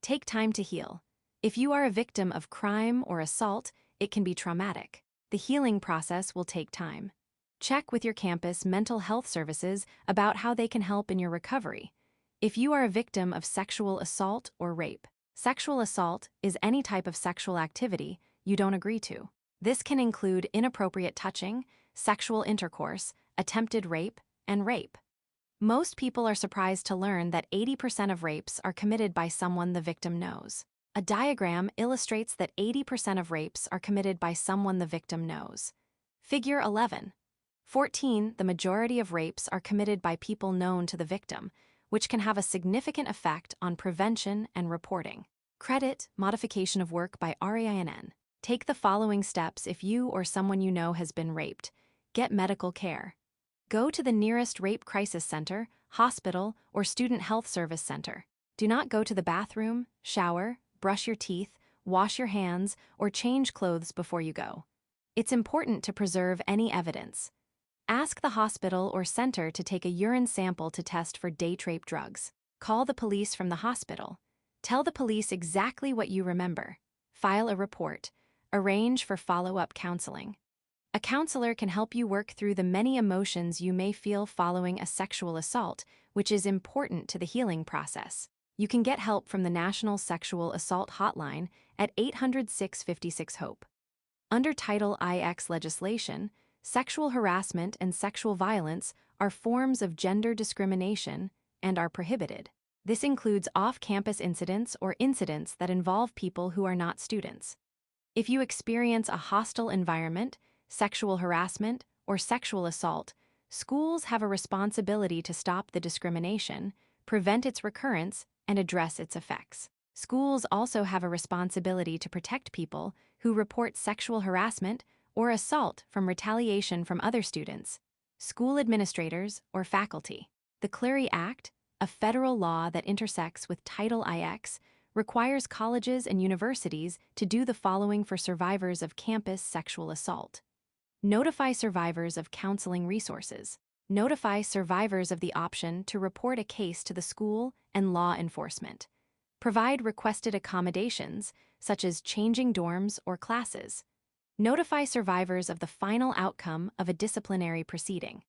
Take time to heal. If you are a victim of crime or assault, it can be traumatic. The healing process will take time. Check with your campus mental health services about how they can help in your recovery. If you are a victim of sexual assault or rape, sexual assault is any type of sexual activity you don't agree to. This can include inappropriate touching, sexual intercourse, attempted rape, and rape. Most people are surprised to learn that 80% of rapes are committed by someone the victim knows. A diagram illustrates that 80% of rapes are committed by someone the victim knows. Figure 11. 14. The majority of rapes are committed by people known to the victim, which can have a significant effect on prevention and reporting. Credit, modification of work by RAINN. Take the following steps if you or someone you know has been raped. Get medical care. Go to the nearest rape crisis center, hospital, or student health service center. Do not go to the bathroom, shower, brush your teeth, wash your hands, or change clothes before you go. It's important to preserve any evidence. Ask the hospital or center to take a urine sample to test for date rape drugs. Call the police from the hospital. Tell the police exactly what you remember. File a report. Arrange for follow-up counseling. A counselor can help you work through the many emotions you may feel following a sexual assault, which is important to the healing process. You can get help from the National Sexual Assault Hotline at 800-656-HOPE. Under Title IX legislation, sexual harassment and sexual violence are forms of gender discrimination and are prohibited. This includes off-campus incidents or incidents that involve people who are not students. If you experience a hostile environment, sexual harassment, or sexual assault, schools have a responsibility to stop the discrimination, prevent its recurrence, and address its effects. Schools also have a responsibility to protect people who report sexual harassment or assault from retaliation from other students, school administrators, or faculty. The Clery Act, a federal law that intersects with Title IX, requires colleges and universities to do the following for survivors of campus sexual assault. Notify survivors of counseling resources. Notify survivors of the option to report a case to the school and law enforcement. Provide requested accommodations, such as changing dorms or classes. Notify survivors of the final outcome of a disciplinary proceeding.